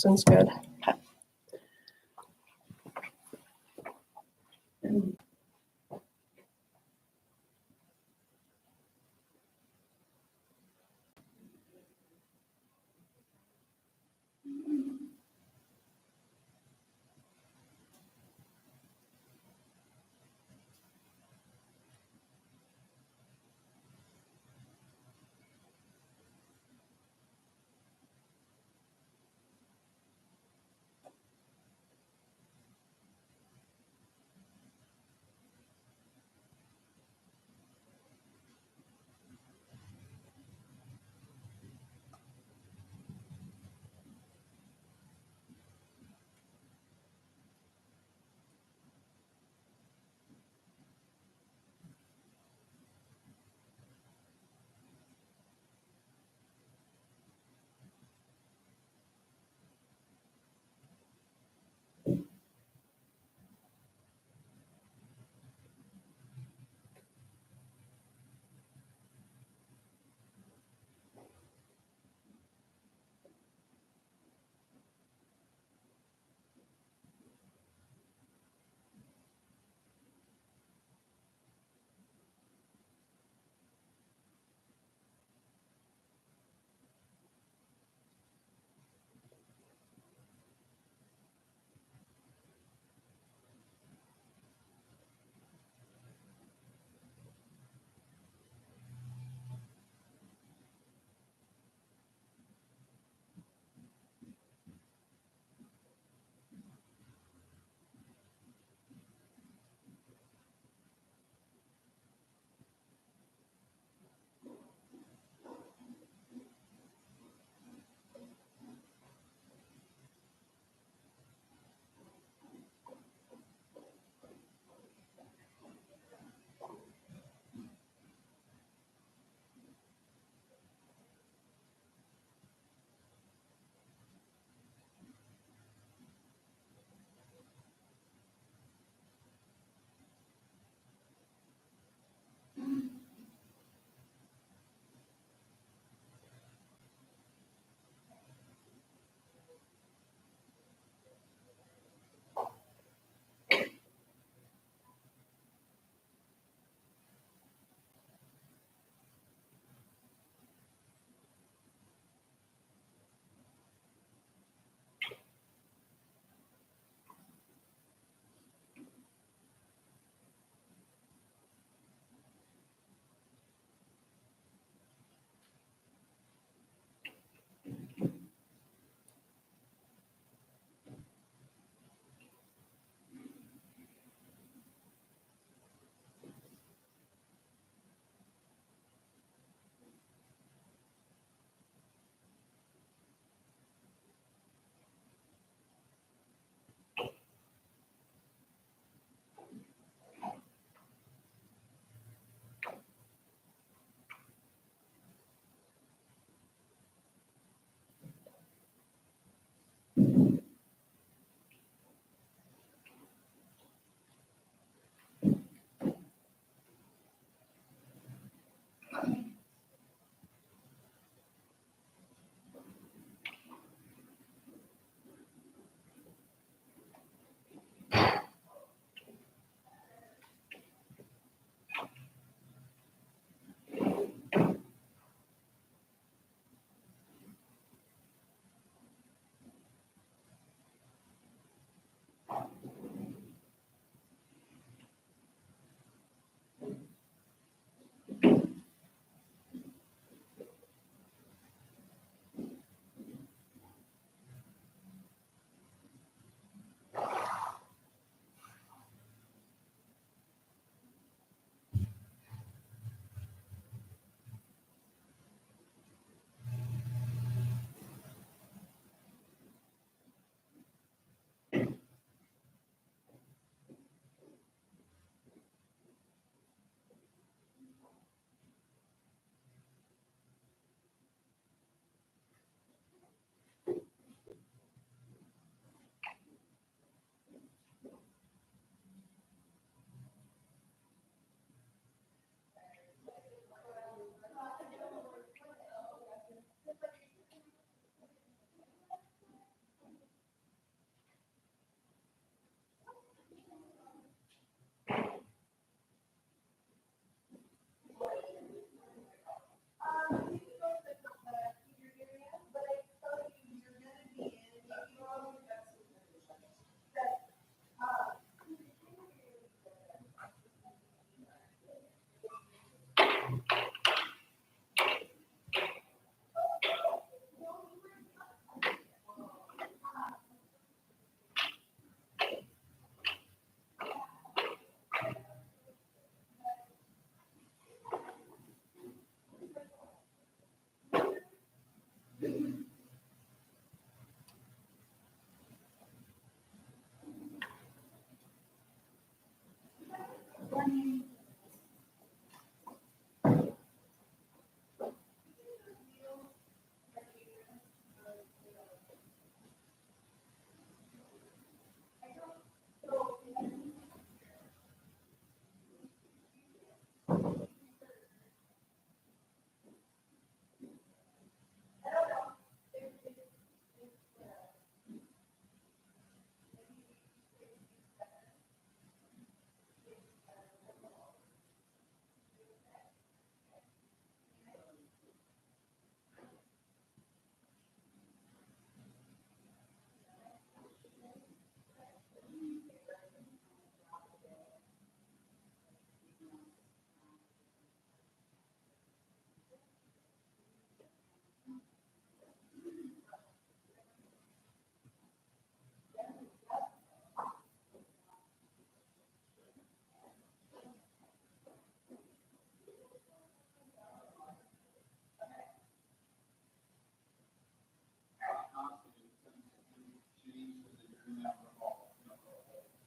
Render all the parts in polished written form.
sounds good.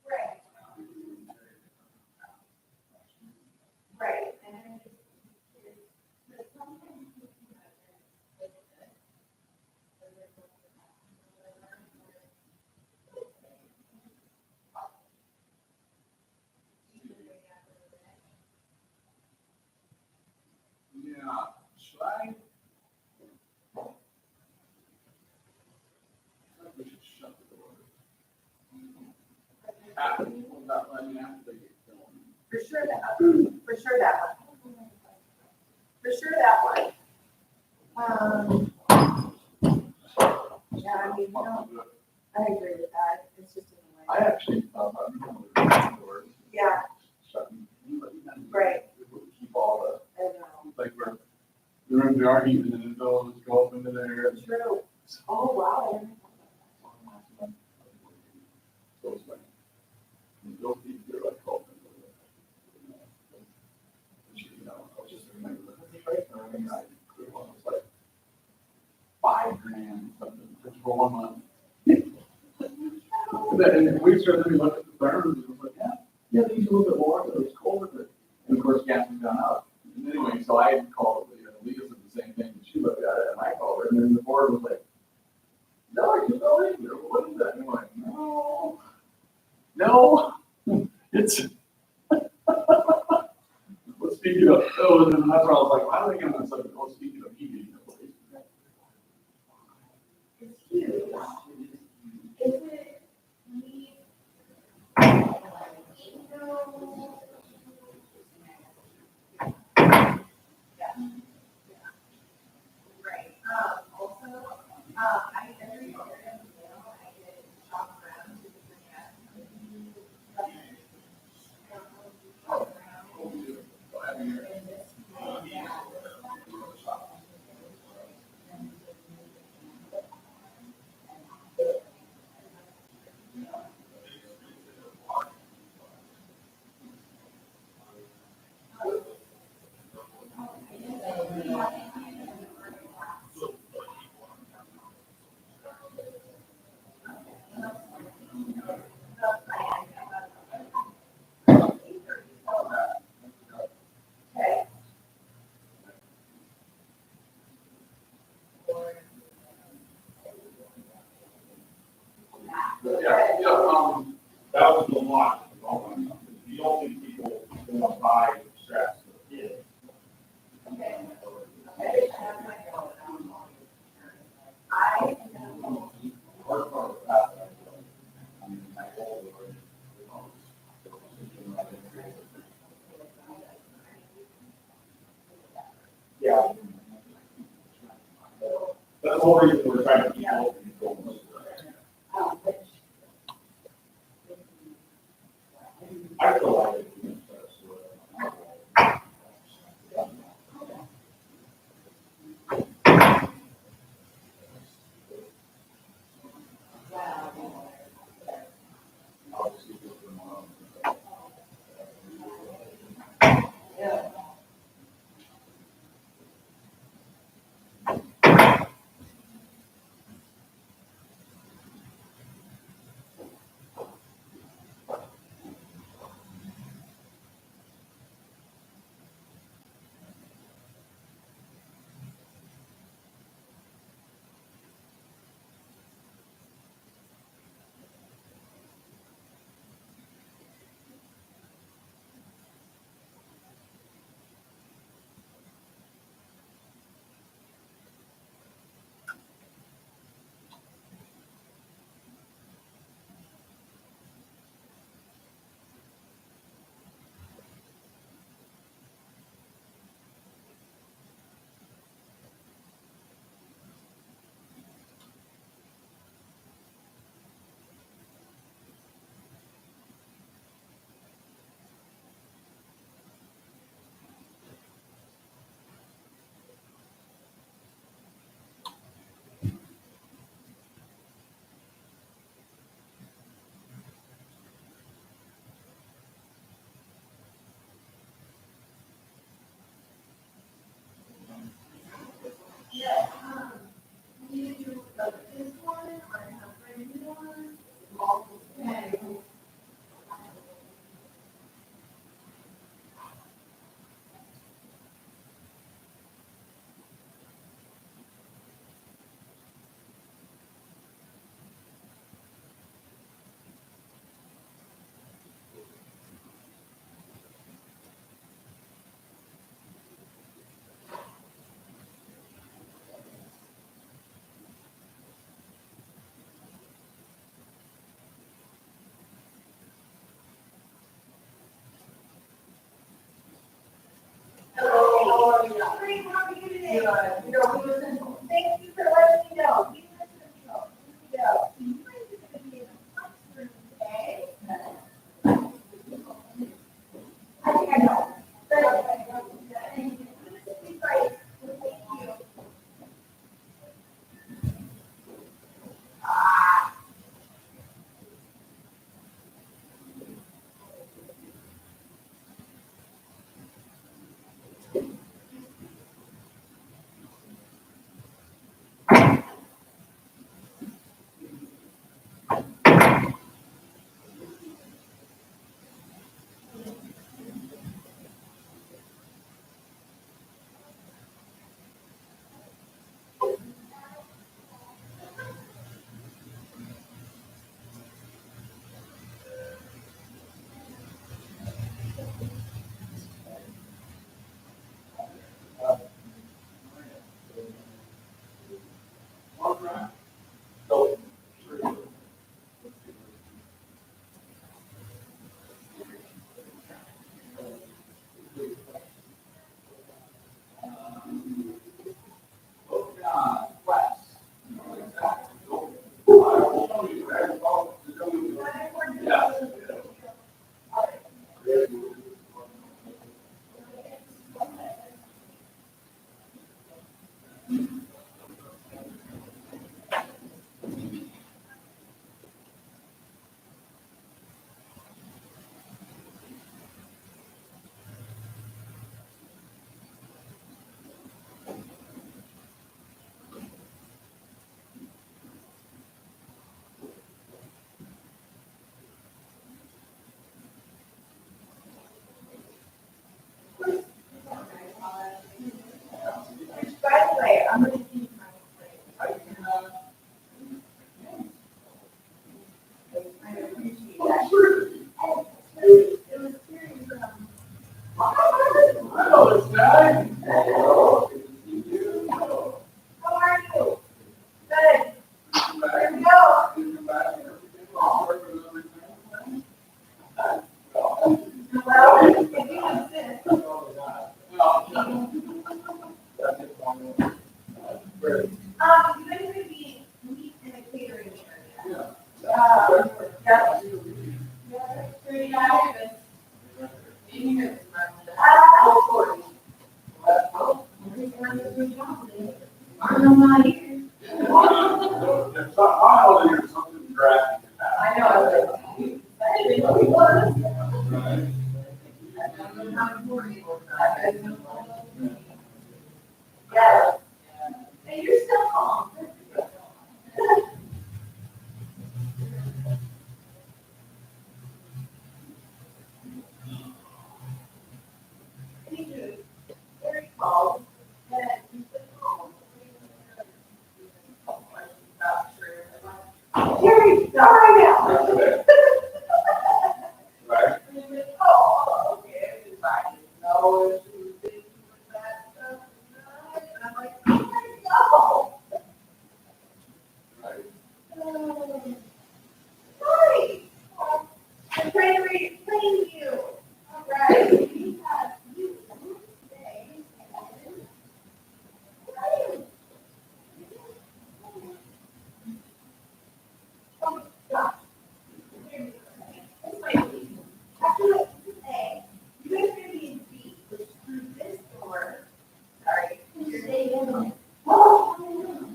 Right. Right. And then but sometimes you can imagine like this. Yeah, should I? We should shut the door. After they get going. For sure that one. For sure that one. Yeah, I mean, I agree with that. It's just in the I way. actually thought about the doors. Yeah, Shutting. right. Keep all I know. like where the rooms are heating and they'll just go up into there. True. Oh, wow. Those like, those people, they're like called. You know, I was just remember that. It was like $5,000 something just for 1 month. And we started to look at the burns and it was like, yeah, they use a little bit more, but it was cold with it. And of course, gas has gone up. And anyway, so I called, Lisa said the same thing, and she looked at it, and I called her, and then the board was like, no, I can go in there, what is that? And I'm like, no, it's, well, speaking of, and then that's where I was like, why are they gonna, say, oh, speaking of heating, It's huge. Is it me? Right. Also, I every year in the mail, I get shop around to different gas companies. Shop around. And this okay. that was the lot. The only people who want to buy straps for kids. Okay. Okay. I Yeah. That's the whole reason we're trying to keep all of these goals. I feel like it. Oh, yeah. Great, how are you today? Good. You know, we listen. Thank you for letting me know. You listen to me. Yeah. You guys are gonna be in the classroom today. I think I know. Thank you. Be great. Thank you. By the way, I'm gonna keep my plate. I appreciate that. It was very, Hello, this guy. Hello. how are you? Good. There we go. Well, if you insist. You guys would be meat in a catering area. Yeah. Pretty nice. I'm not here. There's some mild here, something graphic. I know, I was like, I didn't know he was. I don't know how important he was. I didn't know. Yeah. And you're still calm. Very calm. And he's been calm. Jerry, all right now. Right. Oh, okay, everybody knows issues with that stuff. And I'm like, oh, Right. hi. I'm trying to explain to you. All right, we have you today. Oh, gosh. Actually, today, you guys are going to be in B, which through this door, sorry, you're staying in. Oh,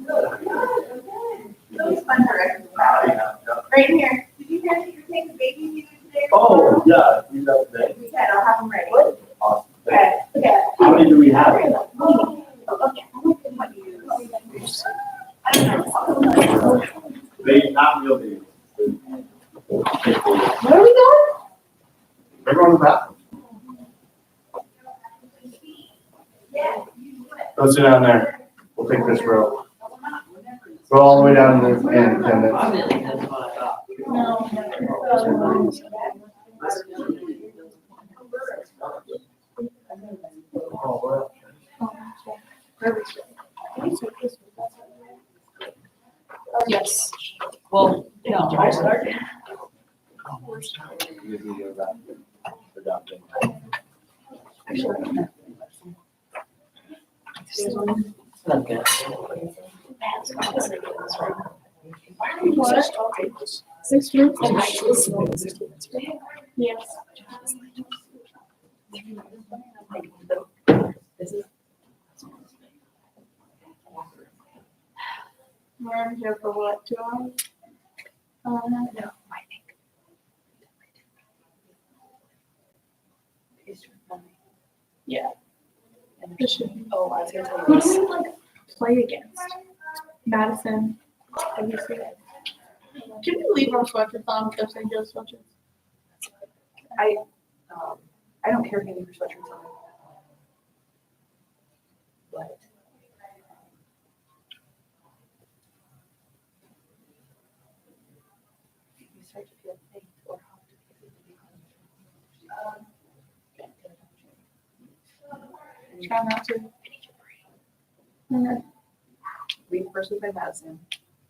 good, good. It's always fun to recognize. Right here. Did you guys take the baby food today? Oh, yeah, he's up today. We can, I'll have them ready. Awesome. Okay, okay. How many do we have? Okay. They, not real babies. Where are we going? They're going to the bathroom. Yeah. Go sit down there. We'll take this row. Go all the way down to the end, 10 minutes. Yes. Well, no, I started. Okay. What? 6 minutes? Yes. We're here for what, 2 hours? No, Yeah. It should be. Oh, I was gonna tell Who you do this. we like play against? Madison. Have you seen it? Can we leave our sweatshirts on because they just sweatshirts? I don't care if any for sweatshirts on. But. You start to feel faint or hot. Try not to. Okay. First we play Madison,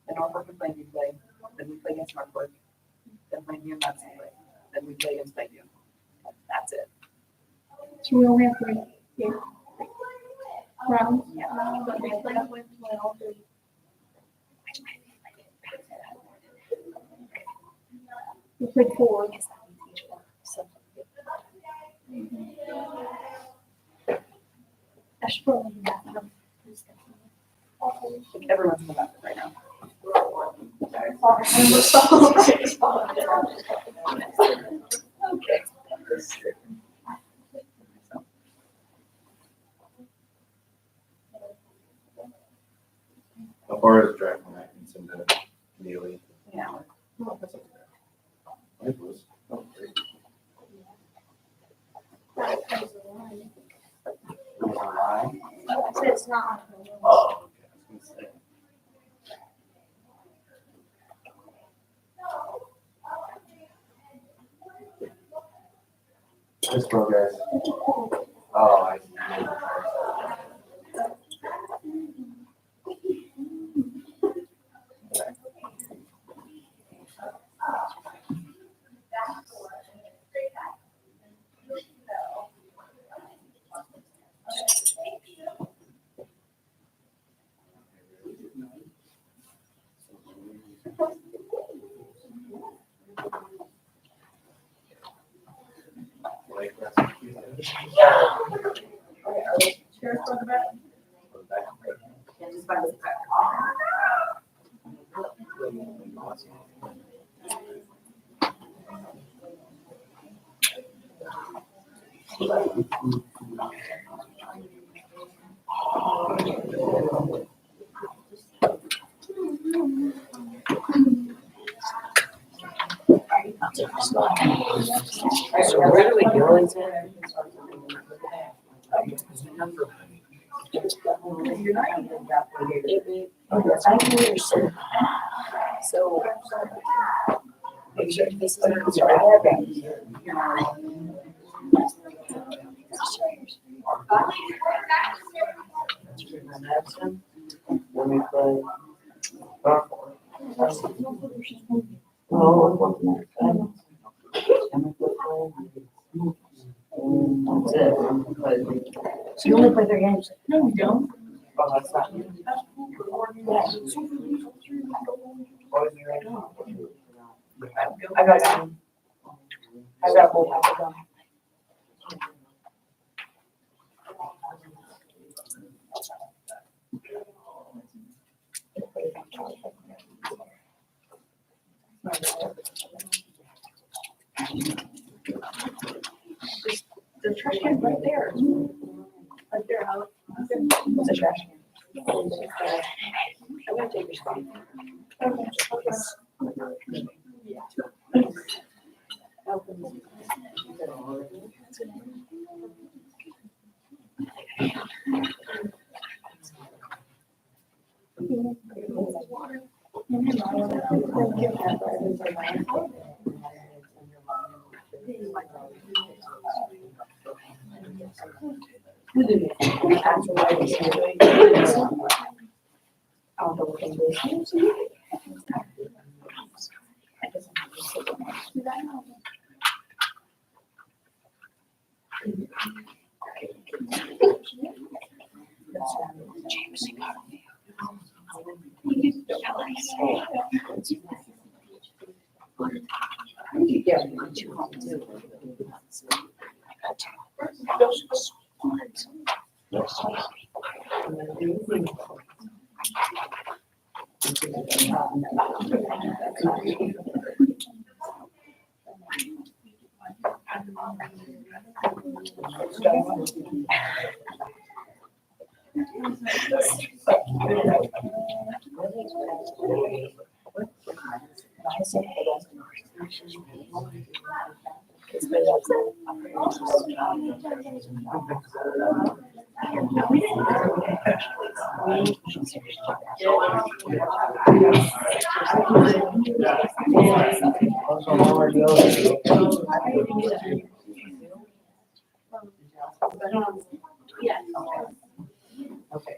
then Norfolk and Plainview play, then we play against Norfolk, then Plainview and Madison play, then we play against Plainview. That's it. So we only have 3 rounds. Yeah. But they play all 3. We played 4. I should probably be back now. Everyone's in the bathroom right now. Okay. How far is the drive from Atkinson to Neely? Yeah. It was. Oh, great. It was a line? It's not. Oh, okay. I was gonna say. Let's go, guys. Oh, I see. Like, that's- Sheriff, go to bed. Yeah, just by the back. Where do we go? Is it? You're not even that way. I hear so. So. Make sure this is. Let me play. Oh, that's it. So you only play 3 games? No, we don't. Oh, that's not. I got a whole pack of them. The trash can right there. Right there, Alex. What's a trash can? I'm gonna take your spot. Okay.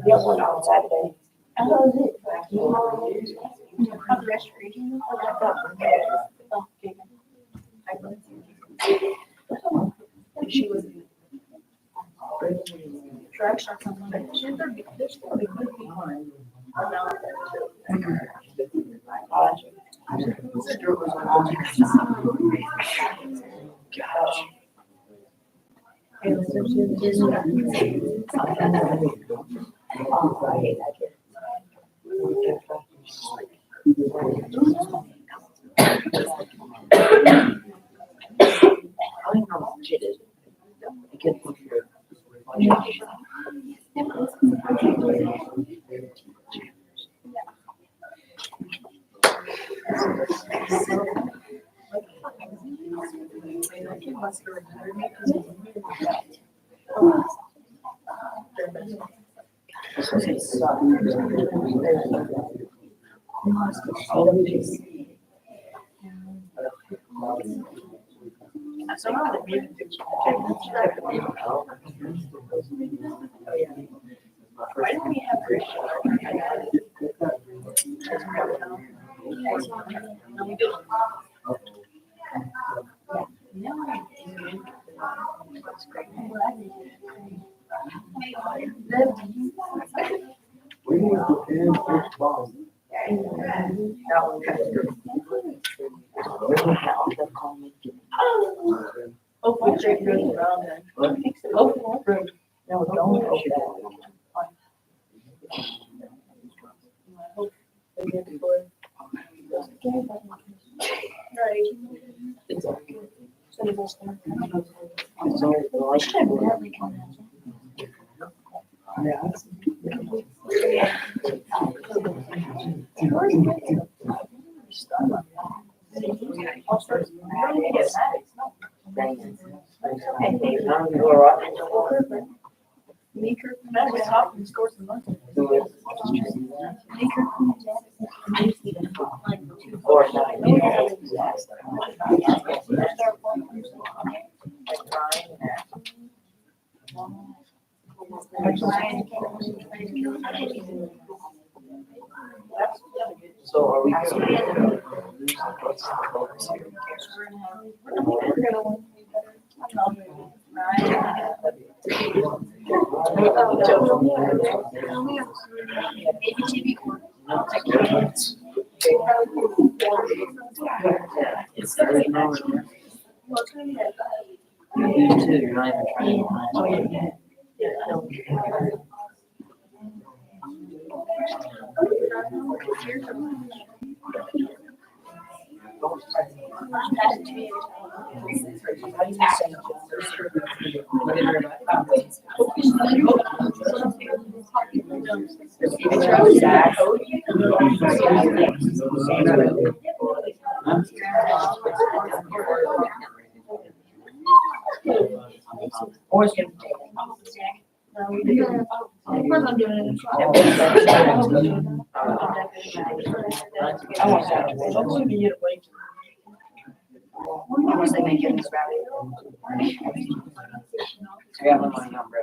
Yeah, one on Saturday. How is it? How's the restoration? She was. Tracks are coming. There's gonna be good people. I know. Why don't we have Christian? No, we do. Hopefully, Jake goes around and. Hopefully. No, don't hope that. I hope they get it for. Meeker, that was top and scores some money. Meeker. So are we? Always get. Of course I'm doing it. I want that. Hopefully we get away. How much they make in this rabbit? I got my money on, bro.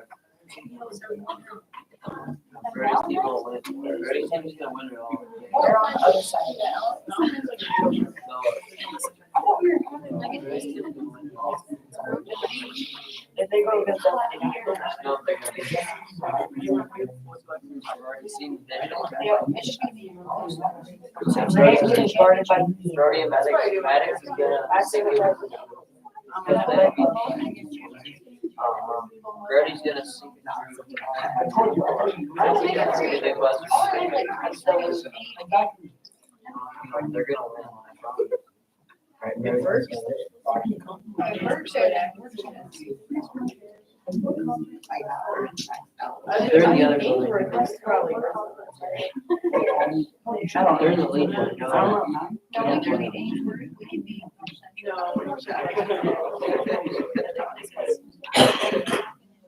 Brady's team will win. Brady's team is gonna win it all. They're on the other side of that. No. Brady's team is gonna win it all. If they go against us, No, they're gonna win. I've already seen that. they're guarded by. Brody and Maddox is gonna. Brady's gonna see. Big buzzer. They're gonna win. Right, Brady's gonna win. They're in the other building. They're in the lead.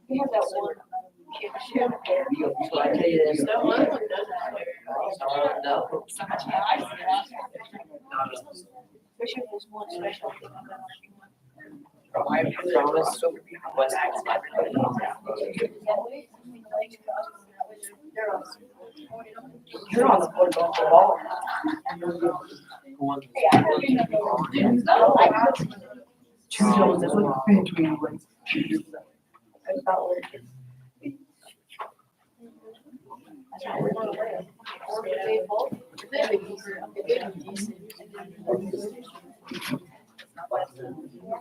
We have that one. So I tell you this. No, one of them doesn't. No. Especially if there's one special thing on that. I promise. West. You're on the board going for the ball.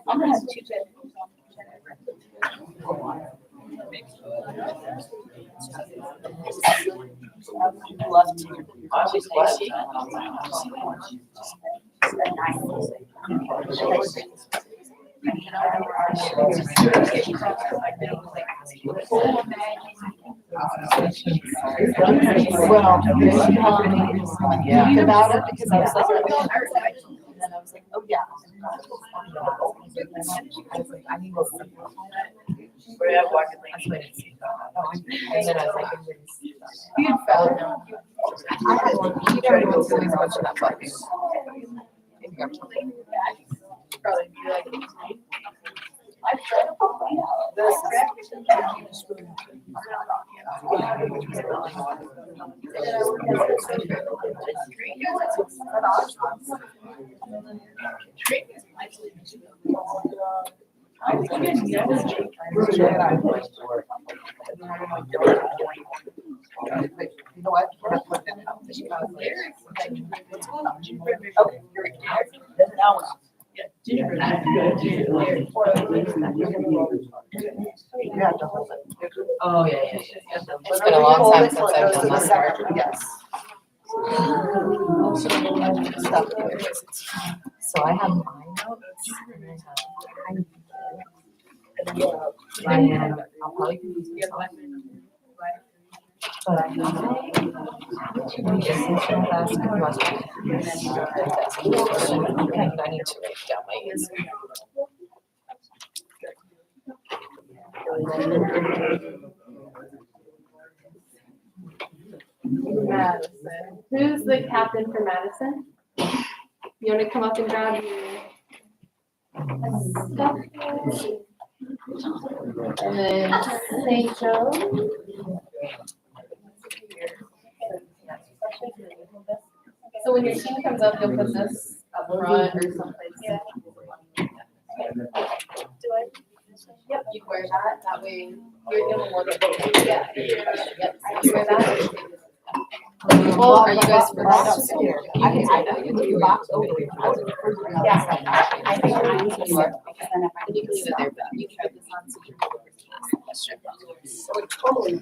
I'm gonna have two bedrooms. Well, yeah. About it because I was like, and then I was like, oh, yeah. I was like, I need to. Where you have walking And then I was like, you fell down. I had one, he tried to go through as much of that button. Probably be like. I've tried to put mine out. This You know what? We're not putting that out. What's going on? Okay, you're right. Now it's- You have to hold it. Oh, yeah. It's been a long time since I've done that. Yes. So I have my notes and I have, I'll probably use this one. But I have essential class and must be. And I need to write down my answer. Madison. Who's the captain for Madison? You wanna come up and grab your stuff? And then St. Joe. So when your team comes up, you'll put this up front or someplace. Yeah. Do I? Yep, you wear that, that way you're the only one that. Yeah. Yep, you wear that. Well, are you guys for Right that? upstairs. I can leave the box over there. Yeah. I think I need to work, because then if I leave it there, but you try this on, so you can go over to this. So it totally.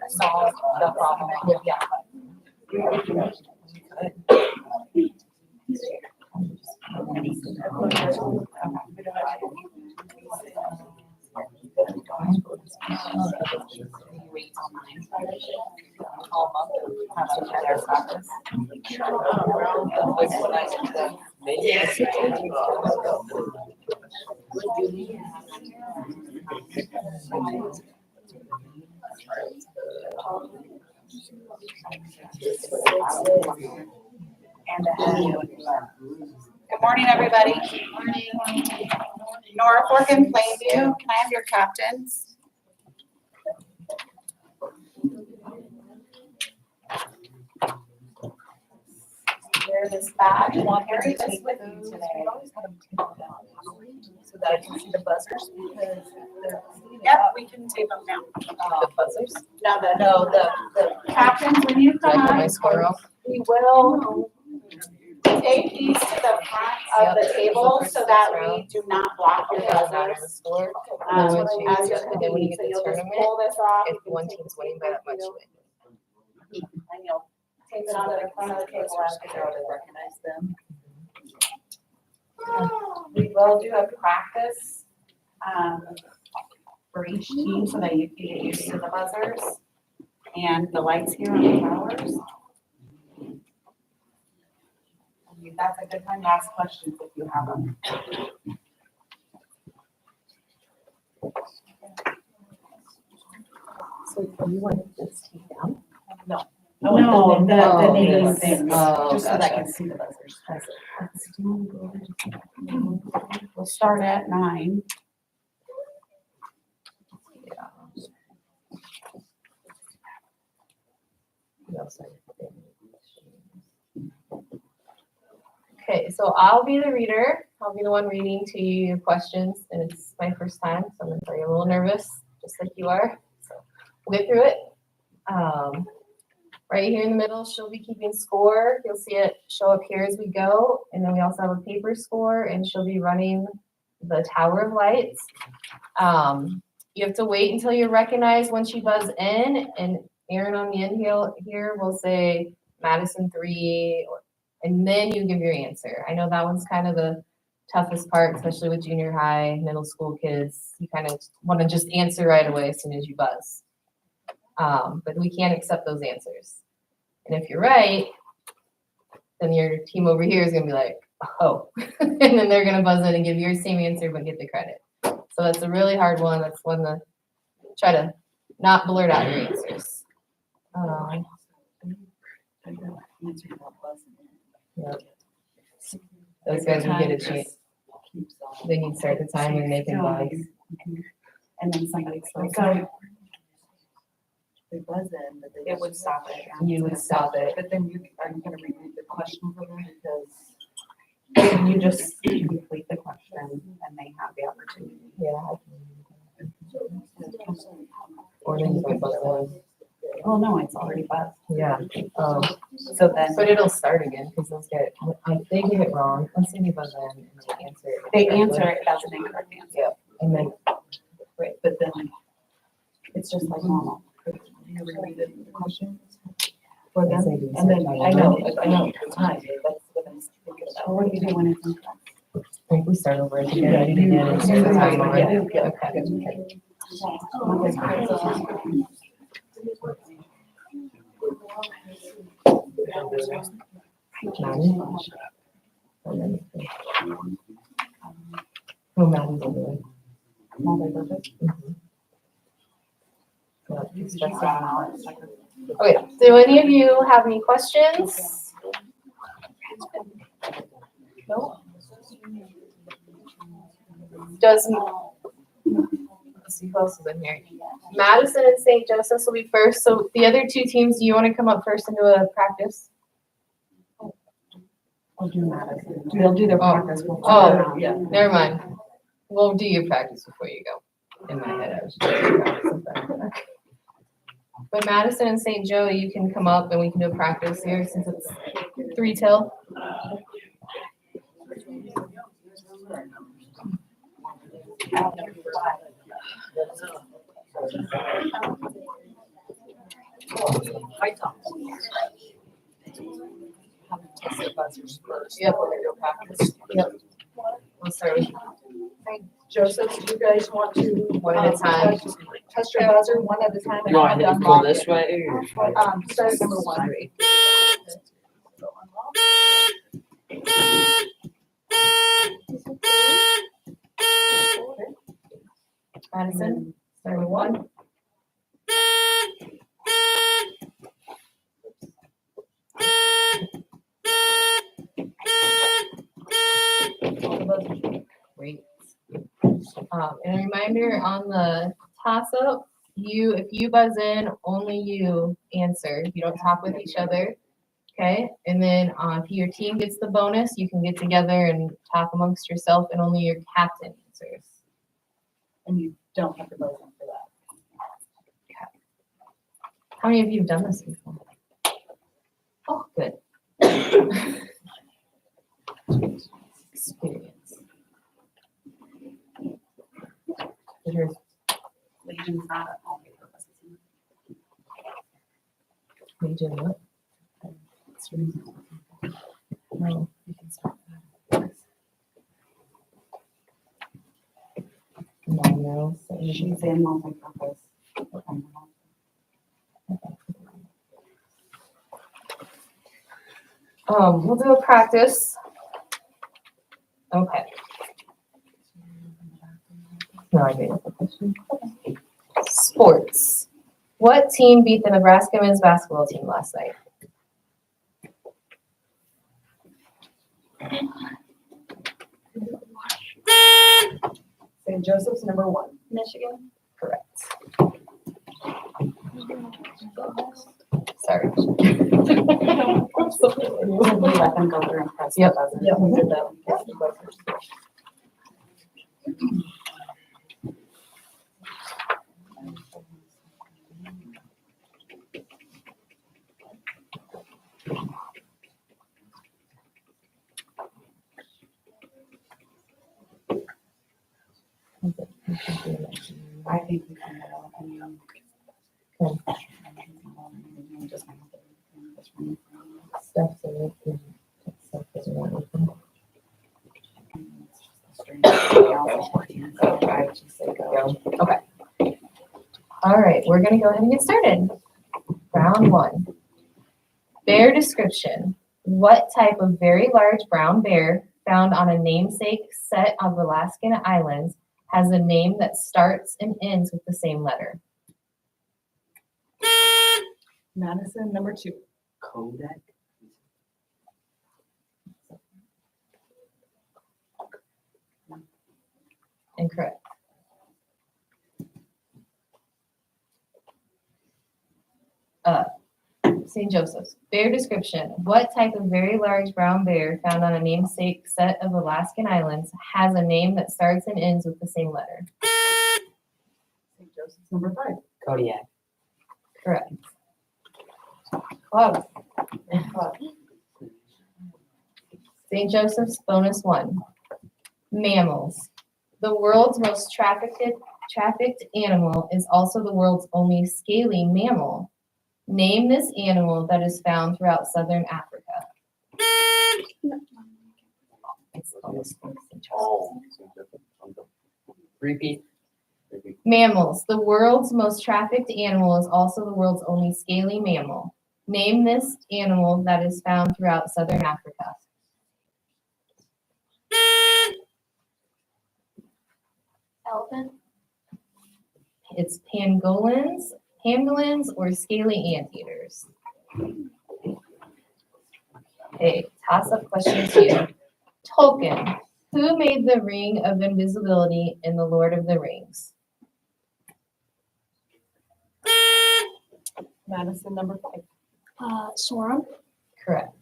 Solve the problem. Yeah. Good morning, everybody. Norfolk and Plainview, can I have your captains? Wear this badge and I'll carry this with you today. So that I can see the buzzers because they're. Yep, we can take them now. The buzzers? No, the captains, when you come up, we will take these to the front of the table so that we do not block your buzzers. As you're competing, so you'll just pull this off. If one team's winning by that much, you win. And you'll tape it onto the front of the table as we go to recognize them. We will do a practice for each team so that you can get used to the buzzers and the lights here on the towers. That's a good time to ask questions if you have them. So you want this team down? No, the name things, Oh, just so that I gotcha. can see the buzzers. We'll start at 9. Okay, so I'll be the reader. I'll be the one reading to you your questions, and it's my first time, so I'm gonna be a little nervous, just like you are. So we'll get through it. Right here in the middle, she'll be keeping score. You'll see it show up here as we go, and then we also have a paper score, and she'll be running the Tower of Lights. You have to wait until you're recognized when she buzz in, and Aaron on the end here will say Madison 3, and then you give your answer. I know that one's kind of the toughest part, especially with junior high, middle school kids. You kind of want to just answer right away as soon as you buzz. But we can't accept those answers. And if you're right, then your team over here is going to be like, oh, and then they're going to buzz in and give your same answer, but get the credit. So that's a really hard one. That's one to try to not blurt out your answers. Yep. Those guys will get a chance. They can start the time and they can buzz. And then somebody says, They buzz in, but they. It would stop it. You would stop it. But then are you gonna repeat the question for them because? You just complete the question and they have the opportunity. Yeah. Or then you can buzz in. oh, no, it's already buzzed. Yeah. So then But it'll start again because those get, they get it wrong. Let's say they buzz in and they answer it. they answer it, that's an incorrect answer. Yep. And then, right, but then it's just like normal. You read the questions for them, and then I know, it's time, that's what I'm thinking about. What do you do when it's in class? I think we start over again and start the time over. Yeah. Okay. Maddie? Oh, Maddie's over there. Okay, do any of you have any questions? No? Does, let's see who else is in here. Madison and St. Joseph's will be first, so the other two teams, do you want to come up first and do a practice? I'll do Madison. They'll do their practice. Oh, Yeah. never mind. We'll do your practice before you go. In my head, I was just doing practice. But Madison and St. Joe, you can come up and we can do a practice here since it's 3 till. Yep. Yep. We'll start with Joseph, do you guys want to? one at a time. Test your buzzer one at a time. You want me to go this way or? Start at number 1. Madison, start with 1. Great. And a reminder on the toss up, if you buzz in, only you answer. You don't talk with each other. Okay, and then if your team gets the bonus, you can get together and talk amongst yourself, and only your captain answers. And you don't have to buzz in for that. How many of you have done this before? Oh, good. Experience. Here's Legion's not at all. Legion what? No, you can start that. No, so She's in multi-purpose. we'll do a practice. Okay. No, I made up a question. Sports. What team beat the Nebraska men's basketball team last night? St. Joseph's number 1. Michigan. Correct. Sorry. We let them go through and press. Yep. Yeah, we did that. I think we can go. Stuff's in it. Stuff doesn't want anything. Okay. All right, we're gonna go ahead and get started. Round 1. Bear description. What type of very large brown bear found on a namesake set of Alaskan islands has a name that starts and ends with the same letter? Madison, number 2. Kodak. Incorrect. St. Joseph's. Bear description. What type of very large brown bear found on a namesake set of Alaskan islands has a name that starts and ends with the same letter? St. Joseph's number 5. Kodiak. Correct. Close. St. Joseph's bonus 1. Mammals. The world's most trafficked animal is also the world's only scaly mammal. Name this animal that is found throughout southern Africa. It's almost Oh. Repeat. Mammals. The world's most trafficked animal is also the world's only scaly mammal. Name this animal that is found throughout southern Africa. Elephant. It's pangolins, or scaly anteaters. Okay, toss-up question 2. Tolkien. Who made the Ring of Invisibility in The Lord of the Rings? Madison, number 5. Sauron. Correct.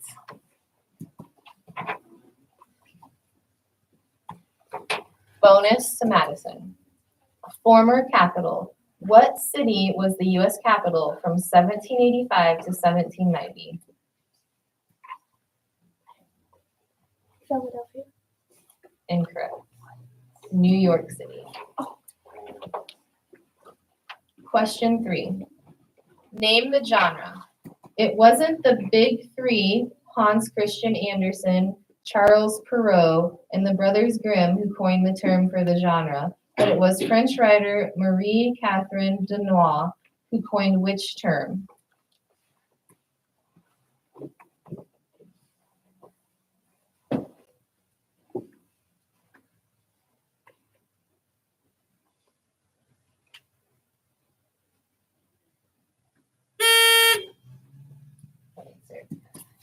Bonus to Madison. Former capital. What city was the U.S. capital from 1785 to 1790? Philadelphia. Incorrect. New York City. Question 3. Name the genre. It wasn't the big three, Hans Christian Andersen, Charles Perrault, and the Brothers Grimm who coined the term for the genre, but it was French writer Marie-Catherine Denois who coined which term?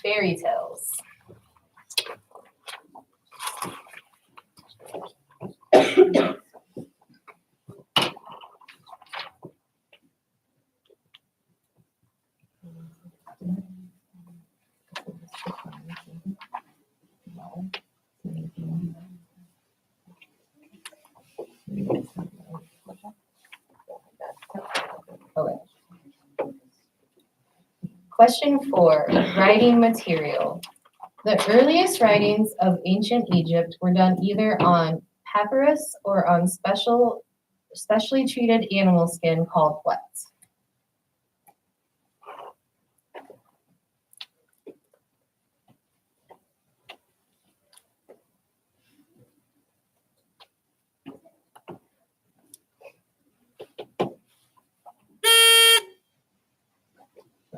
Fairy tales. Okay. Question 4, writing material. The earliest writings of ancient Egypt were done either on papyrus or on specially treated animal skin called what?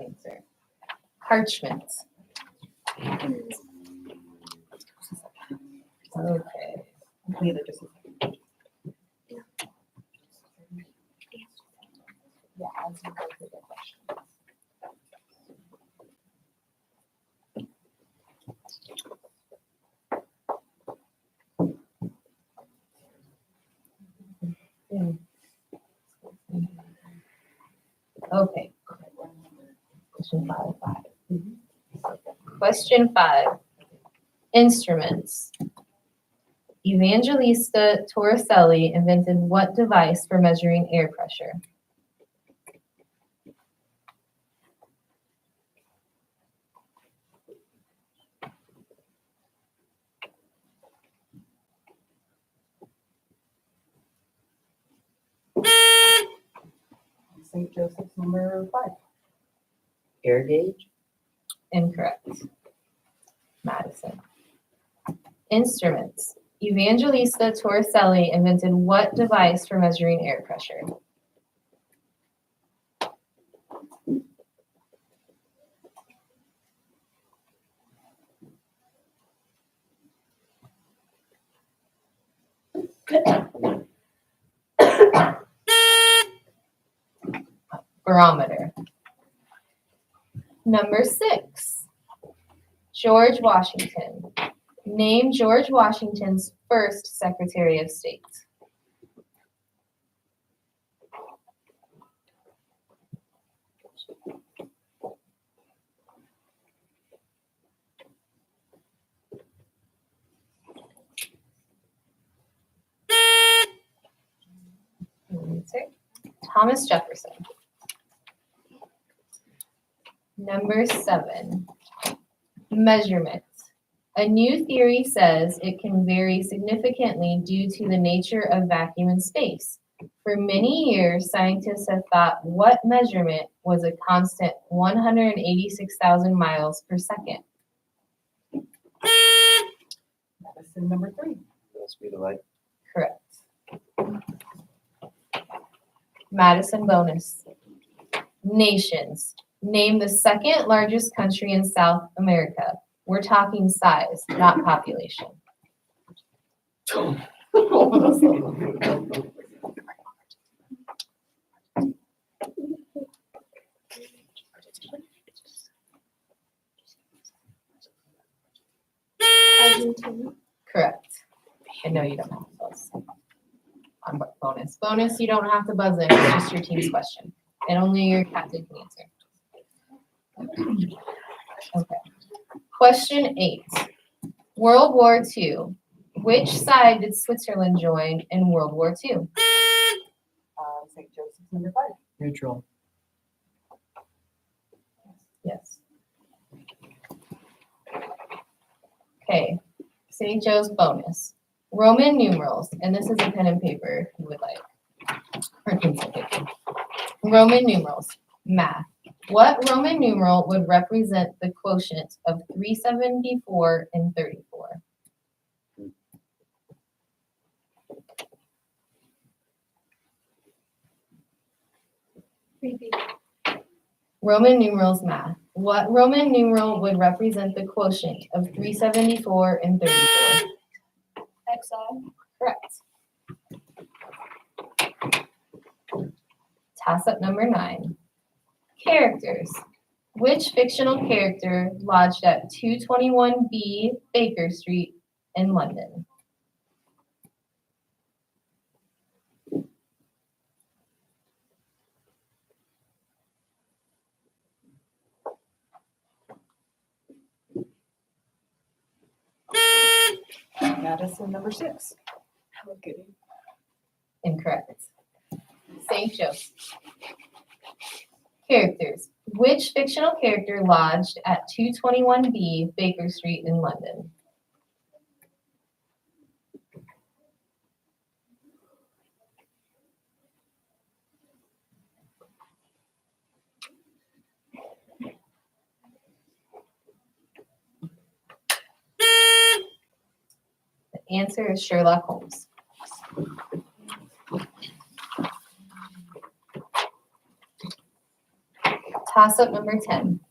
Answer. Parchment. Okay. Neither just. Yeah, as you go through the questions. Okay. Question 5. Instruments. Evangelista Torricelli invented what device for measuring air pressure? St. Joseph's, number 5. Air gauge. Incorrect. Madison. Instruments. Evangelista Torricelli invented what device for measuring air pressure? Barometer. Number 6. George Washington. Name George Washington's first Secretary of State. Answer. Thomas Jefferson. Number 7. Measurement. A new theory says it can vary significantly due to the nature of vacuum in space. For many years, scientists have thought what measurement was a constant 186,000 miles per second. Medicine number 3. The speed of light. Correct. Madison bonus. Nations. Name the second largest country in South America. We're talking size, not population. Argentina. Correct. I know you don't have to buzz. On bonus. Bonus, you don't have to buzz in. It's just your team's question. And only your captain can answer. Okay. Question 8. World War II. Which side did Switzerland join in World War II? St. Joseph's number 5. Neutral. Yes. Okay. St. Joe's bonus. Roman numerals, and this is a pen and paper if you would like. Or pencil paper. Roman numerals. Math. What Roman numeral would represent the quotient of 374 and 34? Repeat. Roman numerals math. What Roman numeral would represent the quotient of 374 and 34? XI. Correct. Toss-up number 9. Characters. Which fictional character lodged at 221B Baker Street in London? Madison number 6. Hello Kitty. Incorrect. St. Joseph. Characters. Which fictional character lodged at 221B Baker Street in London? The answer is Sherlock Holmes. Toss-up number 10.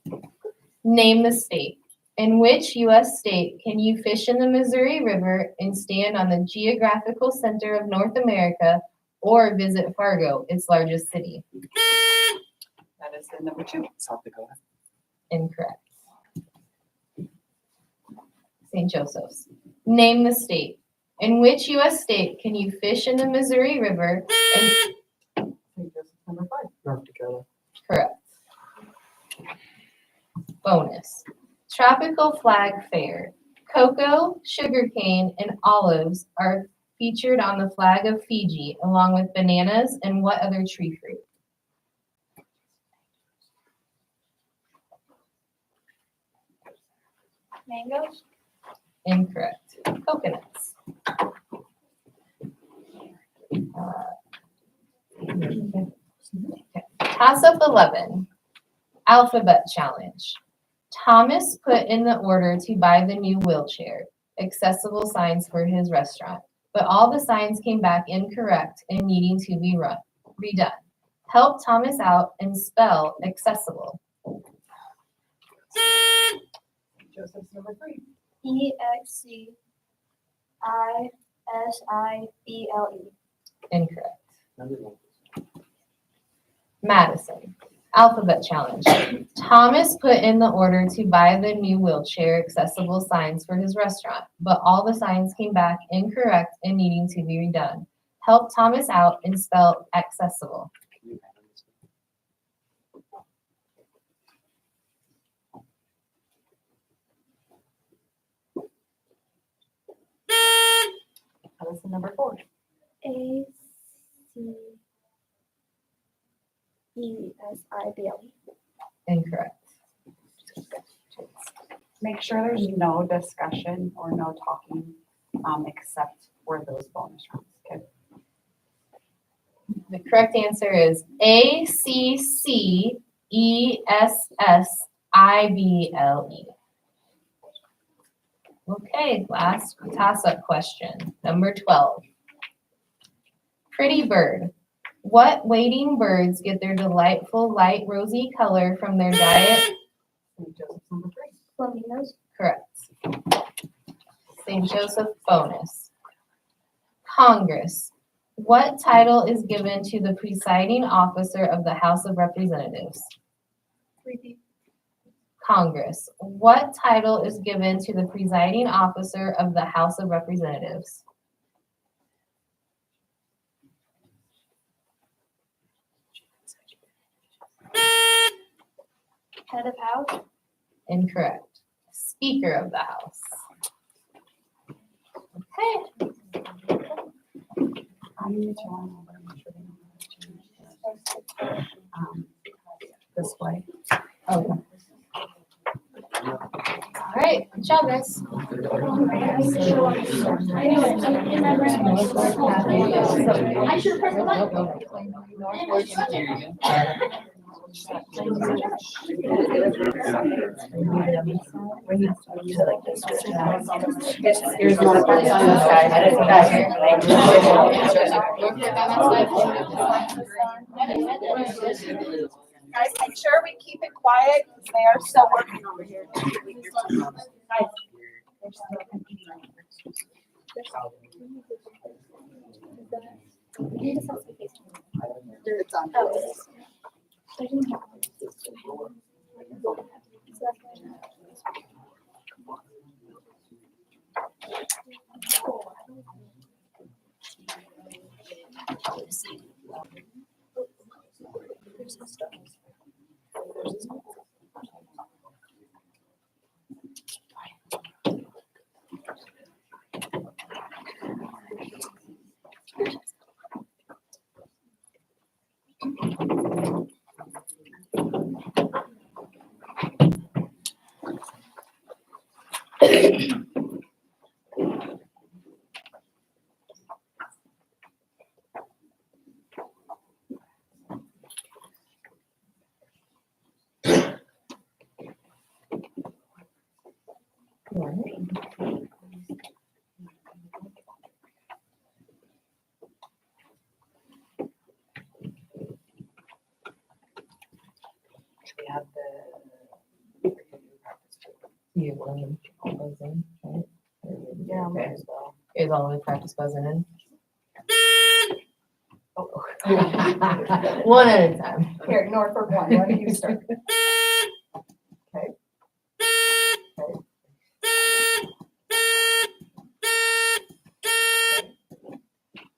Name the state. In which U.S. state can you fish in the Missouri River and stand on the geographical center of North America or visit Fargo, its largest city? Madison number 2. South Dakota. Incorrect. St. Joseph's. Name the state. In which U.S. state can you fish in the Missouri River and... St. Joseph's number 5. North Dakota. Correct. Bonus. Tropical flag fare. Cocoa, sugarcane, and olives are featured on the flag of Fiji, along with bananas and what other tree fruit? Mangoes. Incorrect. Coconuts. Toss-up 11. Alphabet challenge. Thomas put in the order to buy the new wheelchair, accessible signs for his restaurant, but all the signs came back incorrect and needing to be redone. Help Thomas out and spell accessible. Joseph's number 3. EXCISIBLE. Incorrect. Madison. Alphabet challenge. Thomas put in the order to buy the new wheelchair accessible signs for his restaurant, but all the signs came back incorrect and needing to be redone. Help Thomas out and spell accessible. Madison number 4. ACESIBLE. Incorrect. Make sure there's no discussion or no talking, except for those bonus rounds, okay? The correct answer is ACCESSIBLE. Okay, last toss-up question, number 12. Pretty bird. What wading birds get their delightful light rosy color from their diet? St. Joseph's number 3. Flamingos. Correct. St. Joseph bonus. Congress. What title is given to the presiding officer of the House of Representatives? Repeat. Congress. What title is given to the presiding officer of the House of Representatives? Head of house. Incorrect. Speaker of the House. Okay. This way. Okay. All right. Good job, guys. I should have pressed the button. Here's one on this side. Guys, make sure we keep it quiet, because they are still working over here. It's on. We have the. You want all those in, right? Yeah, Okay. might as well. Is all the practice buzzing in? One at a time. Here, Norfolk one, why don't you start?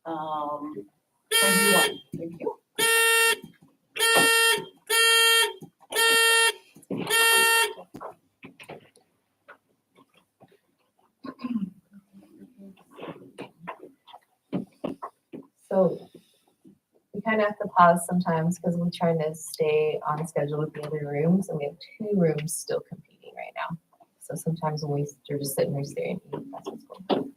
Um, 21, thank you. So we kind of have to pause sometimes because we're trying to stay on schedule with the other rooms, and we have 2 rooms still competing right now. So sometimes when we're just sitting there staring, that's what's going on.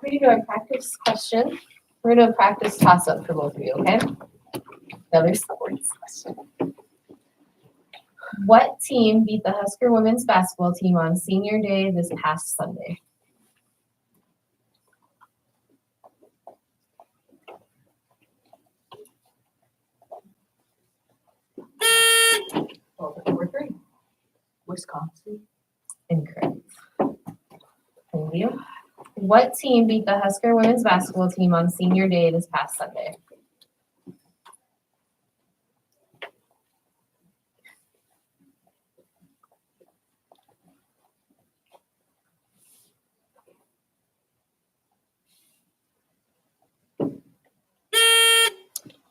We're gonna do our practice question. We're gonna do a practice toss-up for both of you, okay? Another sports question. What team beat the Husker women's basketball team on senior day this past Sunday? number 3. Wisconsin. Incorrect. Thank you. What team beat the Husker women's basketball team on senior day this past Sunday?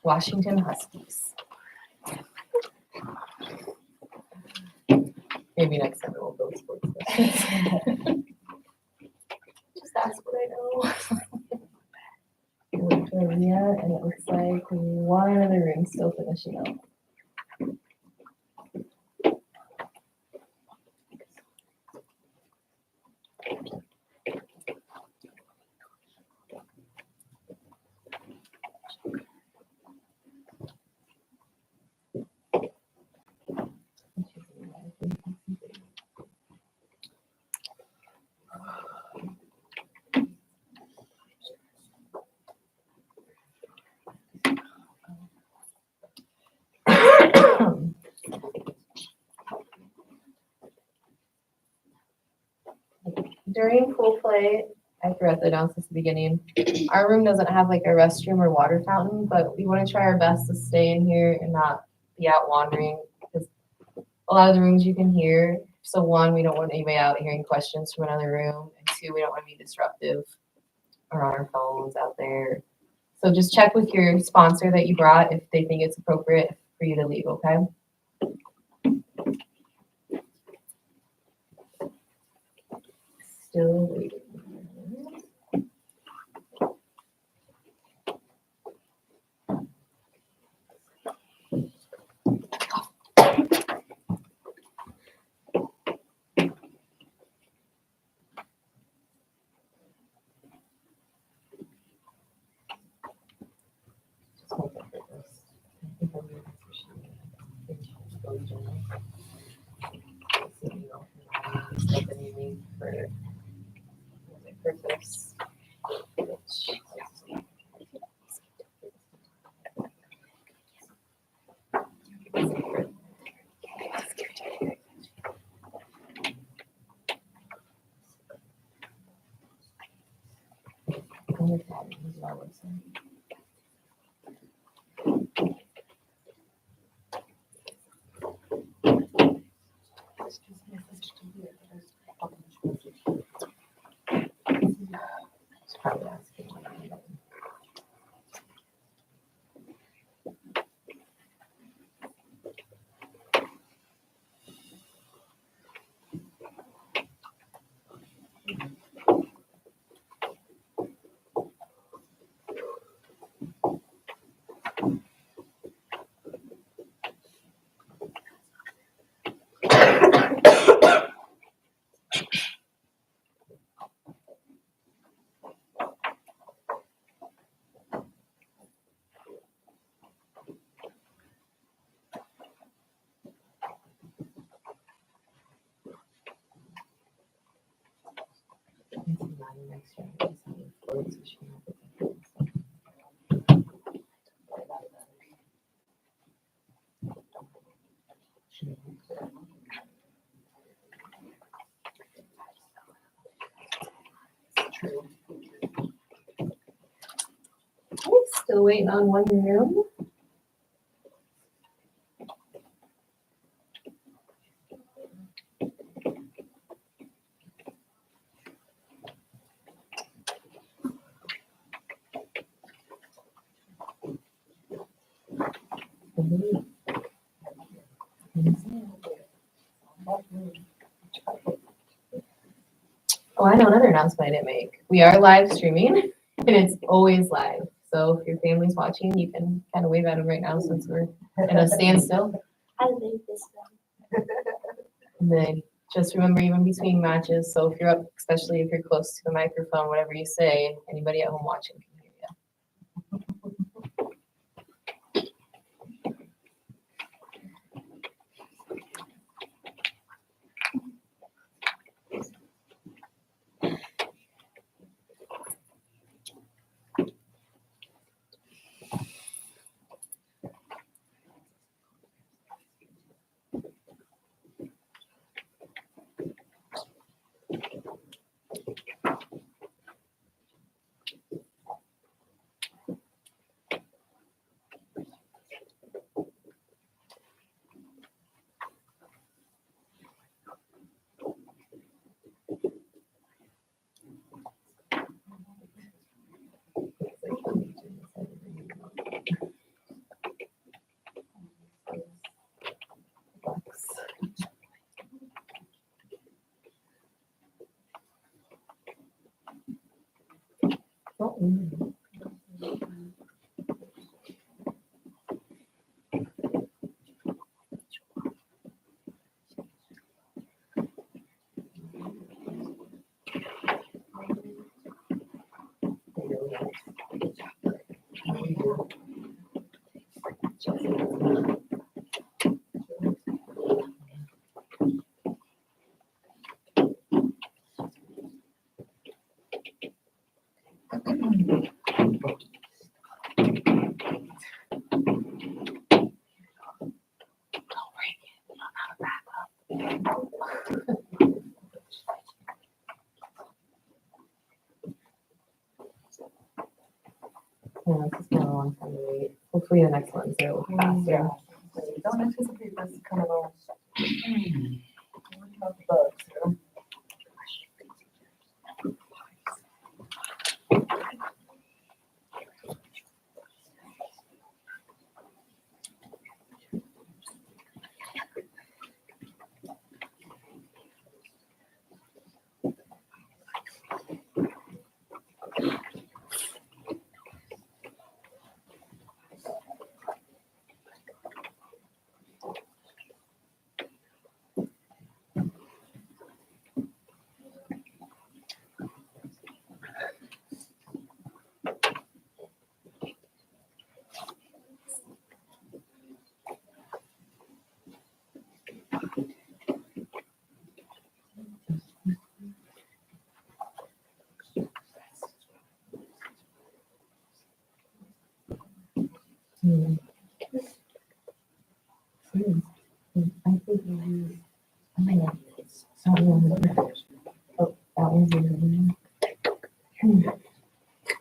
Washington Huskies. Maybe next time it won't go sports questions. Just ask what I know. I looked for Leah, and it looks like one other room still finishing up. During pool play, I forgot the announcement at the beginning. Our room doesn't have like a restroom or water fountain, but we want to try our best to stay in here and not be out wandering because a lot of the rooms you can hear. So one, we don't want anybody out hearing questions from another room, and two, we don't want to be disruptive or on our phones out there. So just check with your sponsor that you brought if they think it's appropriate for you to leave, okay? Still waiting. Just hold on for this. I think I'm gonna push it. Go general. See if you know, step anything for purpose. Probably asking. Still waiting on one room. Oh, I know another announcement I didn't make. We are live streaming and it's always live. So if your family's watching, you can kind of wave at them right now since we're in a standstill. I think this one. And then just remember, even between matches, so if you're up, especially if you're close to the microphone, whatever you say, anybody at home watching can hear you. Yeah, this has been a long time to wait. Hopefully the next one's a little faster. Don't anticipate this kind of a. About the bugs, you know?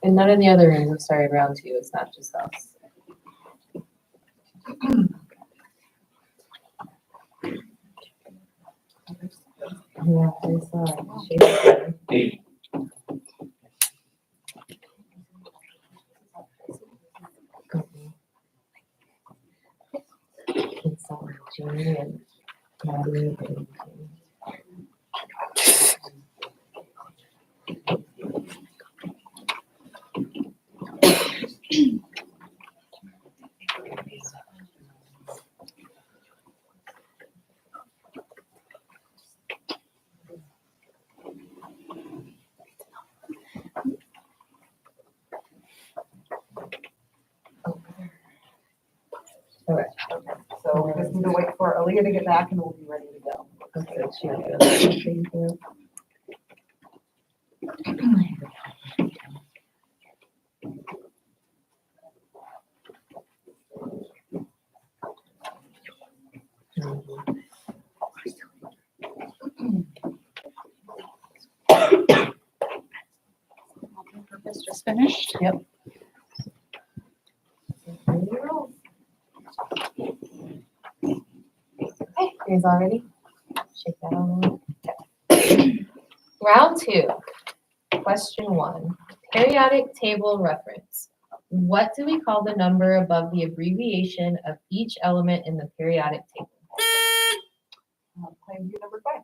And none of the other rooms have started round two, it's not just us. Yeah, there's shade. It's Jamie and Maddie and. So we just need to wait for Aaliyah to get back and we'll be ready to go. Okay, she has thank you. Purpose just finished. Yep. Okay, here's already. Shake that on. Okay. Round two, question one, periodic table reference. What do we call the number above the abbreviation of each element in the periodic table? Claim view number 5.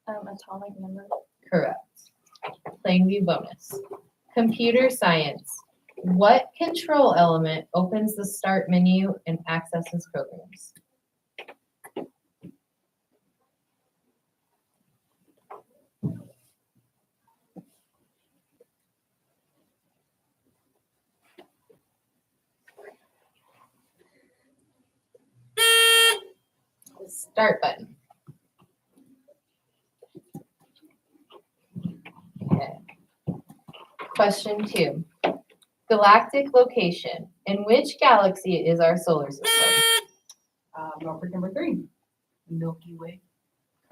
Atomic number. Correct. Plainview bonus. Computer science. What control element opens the start menu and accesses programs? The start button. Okay. Question 2. Galactic location. In which galaxy is our solar system? Norfolk number 3. Milky Way.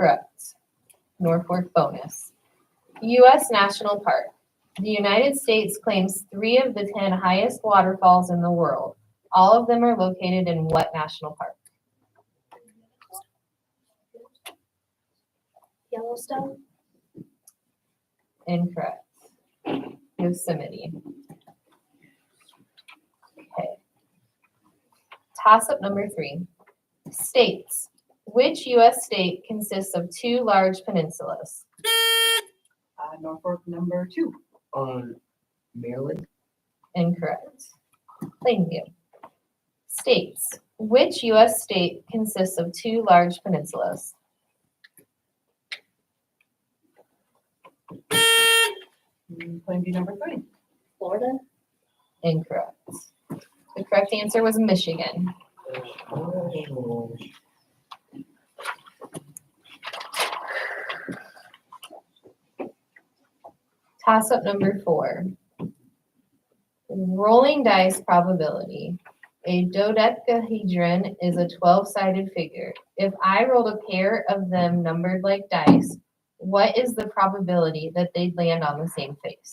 Correct. Norfolk bonus. U.S. National Park. The United States claims 3 of the 10 highest waterfalls in the world. All of them are located in what national park? Yellowstone. Incorrect. Yosemite. Okay. Toss-up number 3. States. Which U.S. state consists of 2 large peninsulas? Norfolk number 2. On Maryland. Incorrect. Plainview. States. Which U.S. state consists of two large peninsulas? Plainview number 3. Florida? Incorrect. The correct answer was Michigan. Toss-up number 4. Rolling dice probability. A dodecahedron is a 12-sided figure. If I rolled a pair of them numbered like dice, what is the probability that they'd land on the same face?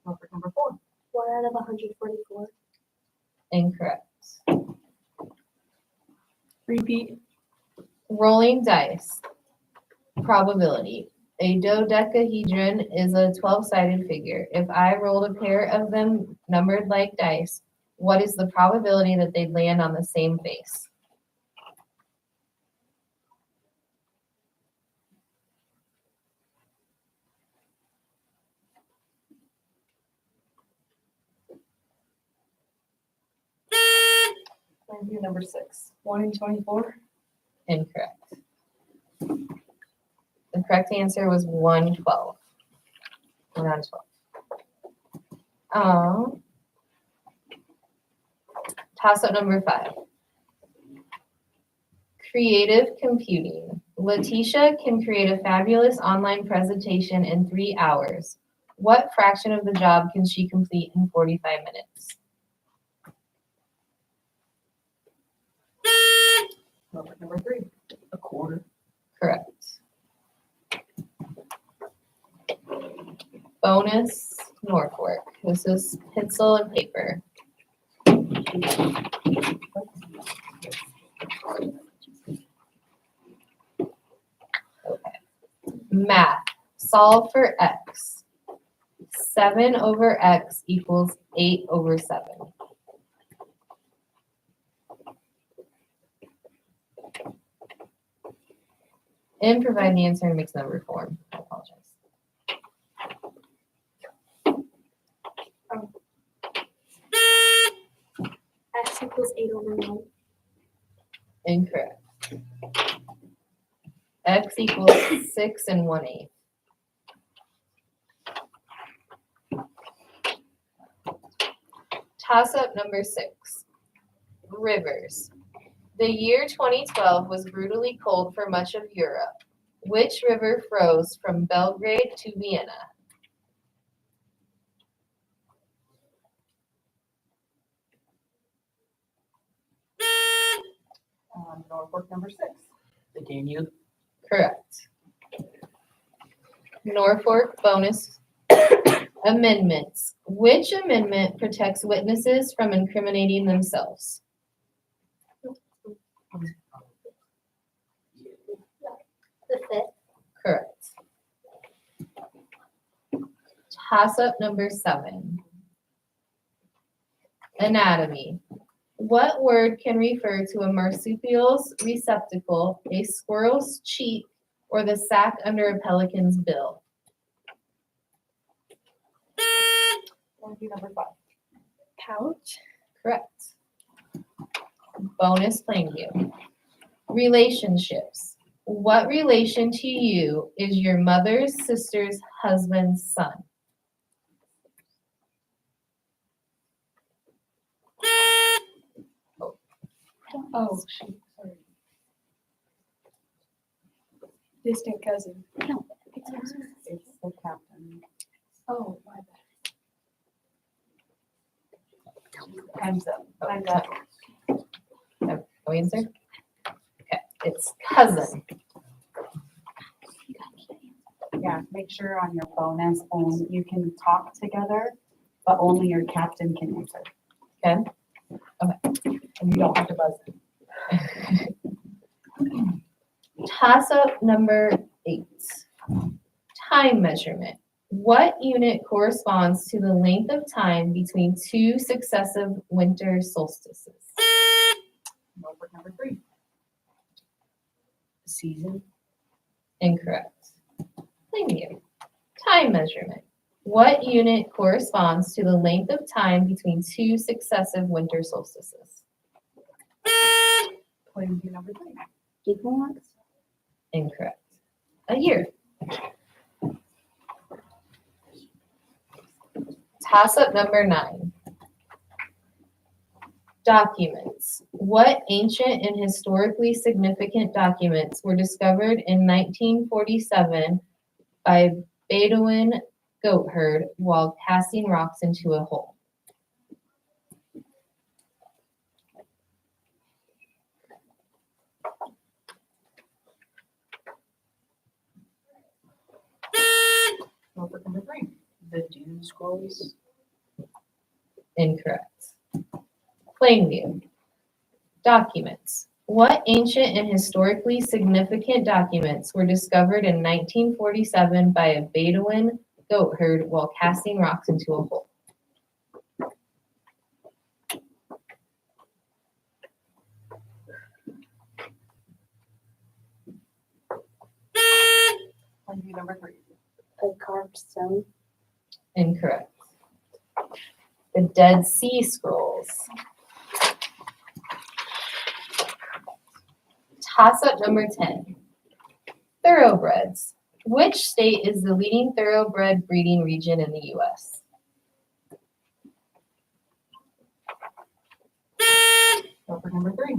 Number 4. 4 out of 144. Incorrect. Repeat. Rolling dice. Probability. A dodecahedron is a 12-sided figure. If I rolled a pair of them numbered like dice, what is the probability that they'd land on the same face? Plainview number 6. 1 in 24. Incorrect. The correct answer was 112. 1 out of 12. Toss-up number 5. Creative computing. Letitia can create a fabulous online presentation in 3 hours. What fraction of the job can she complete in 45 minutes? Number 3. A quarter. Correct. Bonus Norfolk. This is pencil and paper. Okay. Math. Solve for x. 7 over x equals 8 over 7. And provide the answer in mixed number form. I apologize. X equals 8 over 9. Incorrect. X equals 6 and 1/8. Toss-up number 6. Rivers. The year 2012 was brutally cold for much of Europe. Which river froze from Belgrade to Vienna? Norfolk number 6. The Danube. Correct. Norfolk bonus amendments. Which amendment protects witnesses from incriminating themselves? The 5th. Correct. Toss-up number 7. Anatomy. What word can refer to a marsupial's receptacle, a squirrel's cheek, or the sac under a pelican's bill? Plainview number 5. Pouch. Correct. Bonus Plainview. Relationships. What relation to you is your mother's sister's husband's son? Oh, shoot, sorry. Distant cousin. No. It's the captain. Oh, my bad. Time's up. Time's up. No answer? Okay, it's cousin. Yeah, make sure on your bonus phone, you can talk together, but only your captain can answer. Okay. And you don't have to buzz. Toss-up number 8. Time measurement. What unit corresponds to the length of time between 2 successive winter solstices? Norfolk number 3. Season. Incorrect. Thank you. Time measurement. What unit corresponds to the length of time between two successive winter solstices? Plain view number 3. Equinox? Incorrect. A year. Toss-up number 9. Documents. What ancient and historically significant documents were discovered in 1947 by Bedouin goat herd while casting rocks into a hole? Notebook number 3. The Dew Scrolls. Incorrect. Plainview. Documents. What ancient and historically significant documents were discovered in 1947 by a Bedouin goat herd while casting rocks into a hole? Plain view number 3. A carved stone? Incorrect. The Dead Sea Scrolls. Toss-up number 10. Thoroughbreds. Which state is the leading thoroughbred breeding region in the U.S.? Notebook number 3.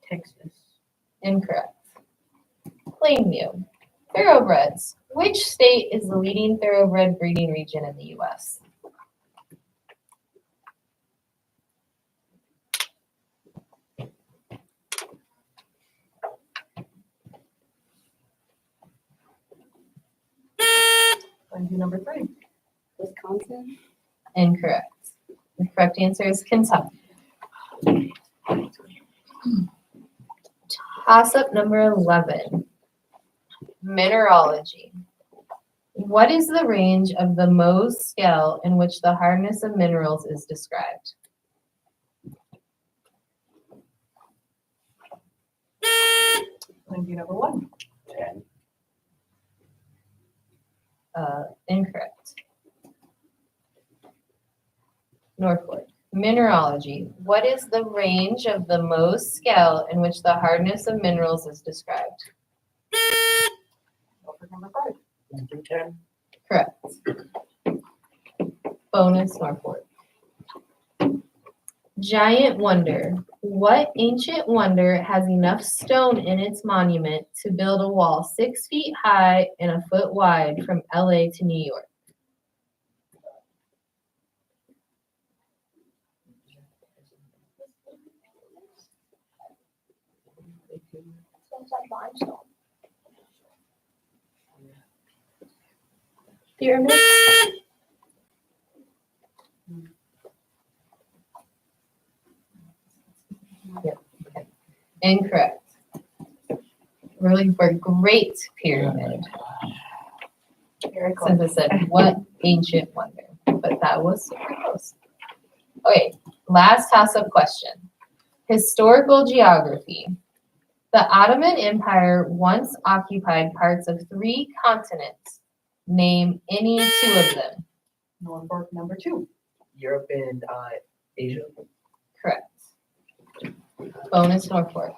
Texas. Incorrect. Plainview. Thoroughbreds. Which state is the leading thoroughbred breeding region in the U.S.? Plain view number 3. Wisconsin? Incorrect. The correct answer is Kentucky. Toss-up number 11. Mineralogy. What is the range of the Mohs scale in which the hardness of minerals is described? Plain view number 1. 10. Incorrect. Norfolk. Mineralogy. What is the range of the Mohs scale in which the hardness of minerals is described? Notebook number 5. 1 through 10. Correct. Bonus Norfolk. Giant wonder. What ancient wonder has enough stone in its monument to build a wall 6 feet high and a foot wide from LA to New York? Sounds like limestone. Pyramids? Yep. Okay. Incorrect. Really for Great Pyramid. Very close. Since I said what ancient wonder, but that was super close. Okay, last toss-up question. Historical geography. The Ottoman Empire once occupied parts of 3 continents. Name any 2 of them. Notebook number 2. Europe and Asia. Correct. Bonus Norfolk.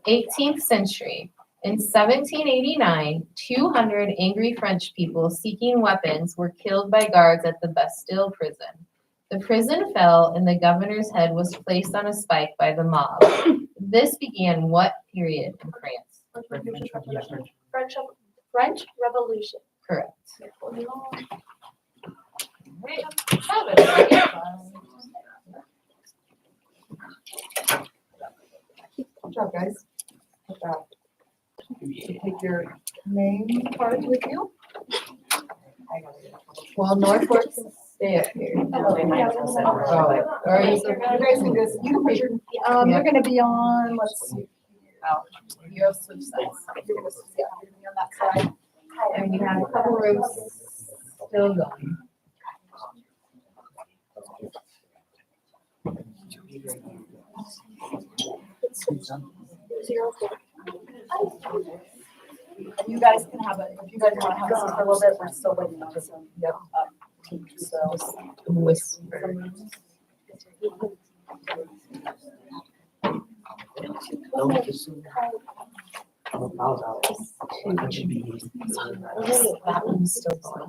18th century. In 1789, 200 angry French people seeking weapons were killed by guards at the Bastille prison. The prison fell and the governor's head was placed on a spike by the mob. This began what period in France? French Revolution. Correct. Good job, guys. Good job. So take your name cards with you. Well, Norfolk can stay up here. Oh, Or you guys can just, you can put your, you're gonna be on, let's see. You'll switch sides. You're gonna, yeah, you're gonna be on that side. And you have a couple rows still going. You guys can have it, if you guys wanna have this for a little bit, we're still waiting on some. Yep. So. Whisper. That one's still going.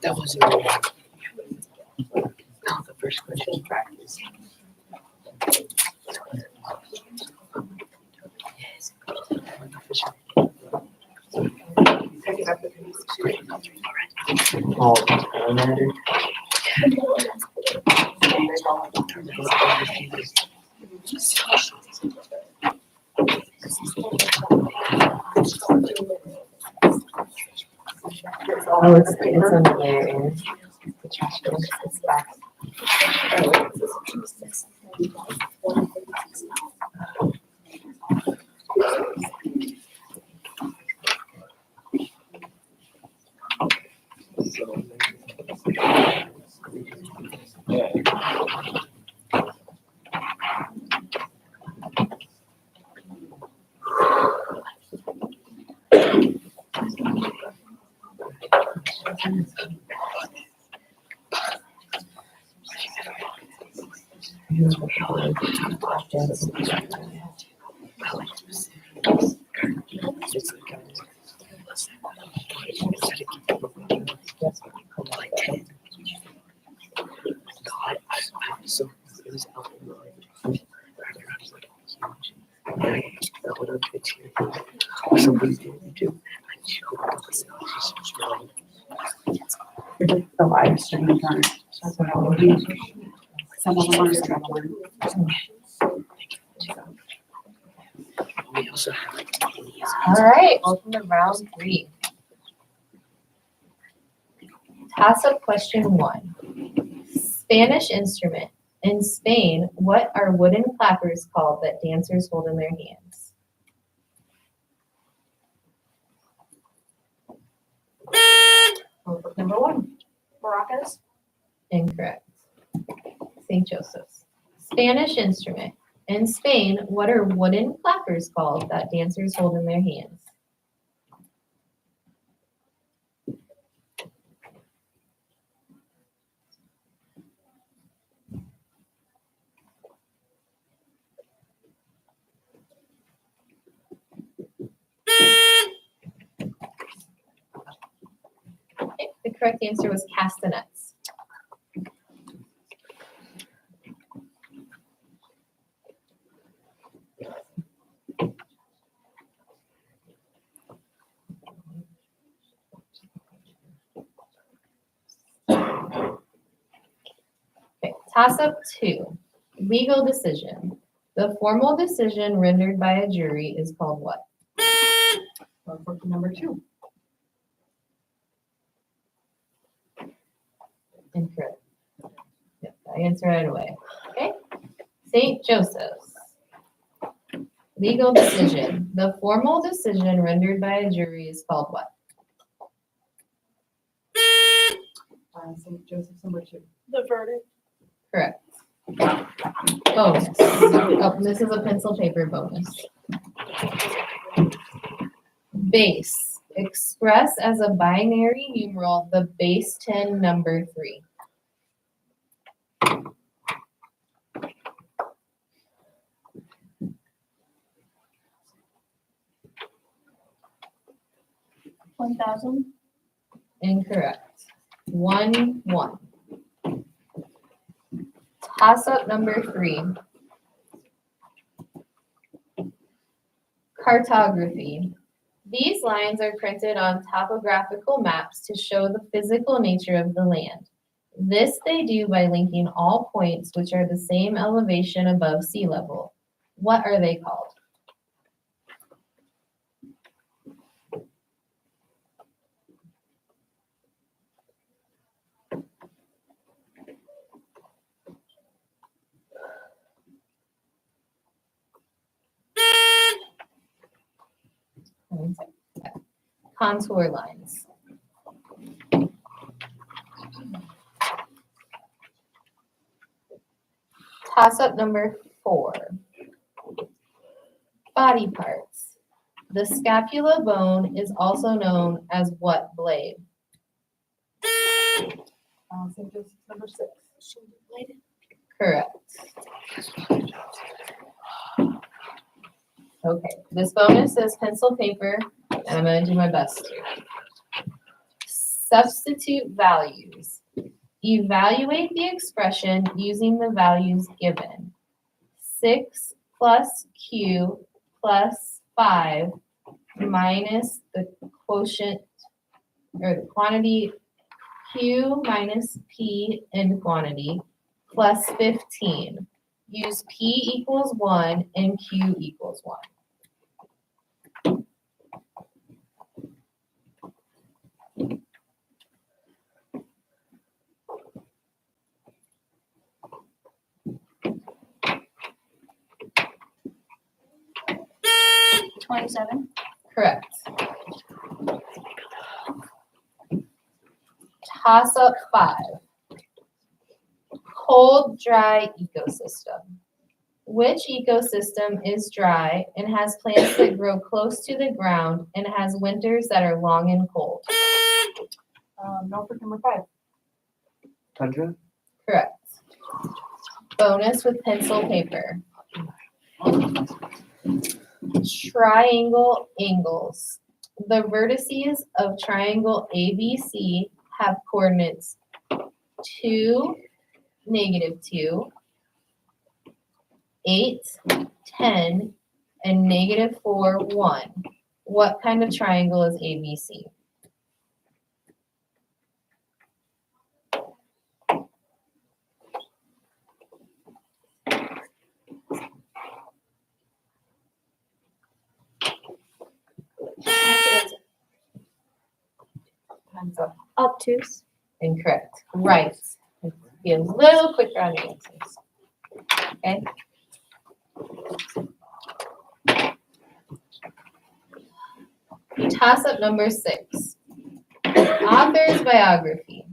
That wasn't really. Now the first question practice. Yes. Oh, matter. Oh, it's under there, and the trash can, it's back. So it was out in the somebody did too. The live stream time. Some of them are struggling. We also have like All right, welcome to round 3. Toss-up question 1. Spanish instrument. In Spain, what are wooden clappers called that dancers hold in their hands? Number 1, maracas. Incorrect. St. Joseph's. Spanish instrument. In Spain, what are wooden clappers called that dancers hold in their hands? Okay, the correct answer was castanets. Toss-up 2, legal decision. The formal decision rendered by a jury is called what? Question number 2. Incorrect. Yep, I answer right away. Okay. St. Joseph's. Legal decision. The formal decision rendered by a jury is called what? St. Joseph's number 2. The verdict. Correct. Bonus. Oh, this is a pencil paper bonus. Base. Express as a binary numeral the base 10 number 3. $1,000. Incorrect. 1, 1. Toss-up number 3. Cartography. These lines are printed on topographical maps to show the physical nature of the land. This they do by linking all points which are the same elevation above sea level. What are they called? Contour lines. Toss-up number 4. Body parts. The scapula bone is also known as what blade? St. Joseph's number 6. Correct. Okay, this bonus is pencil paper, and I'm going to do my best here. Substitute values. Evaluate the expression using the values given. 6 plus Q plus 5 minus the quotient, or the quantity Q minus P in quantity, plus 15. Use P equals 1 and Q equals 1. $27. Correct. Toss-up 5. Cold, dry ecosystem. Which ecosystem is dry and has plants that grow close to the ground and has winters that are long and cold? Norfolk number 5. Tundra? Correct. Bonus with pencil paper. Triangle angles. The vertices of triangle ABC have coordinates 2, -2, 8, 10, and -4, 1. What kind of triangle is ABC? Time's up. Obtuse. Incorrect. Right. Be a little quicker on the answers. Okay. Toss-up number 6. Author's biography.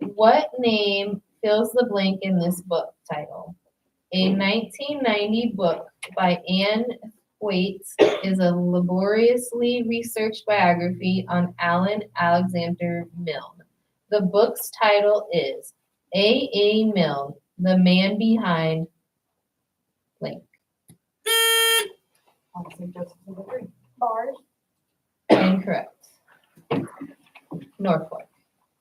What name fills the blank in this book title? A 1990 book by Anne Thwaite is a laboriously researched biography on Alan Alexander Milne. The book's title is A. Milne, the man behind blank. St. Joseph's number 3. Bars. Incorrect. Norfolk.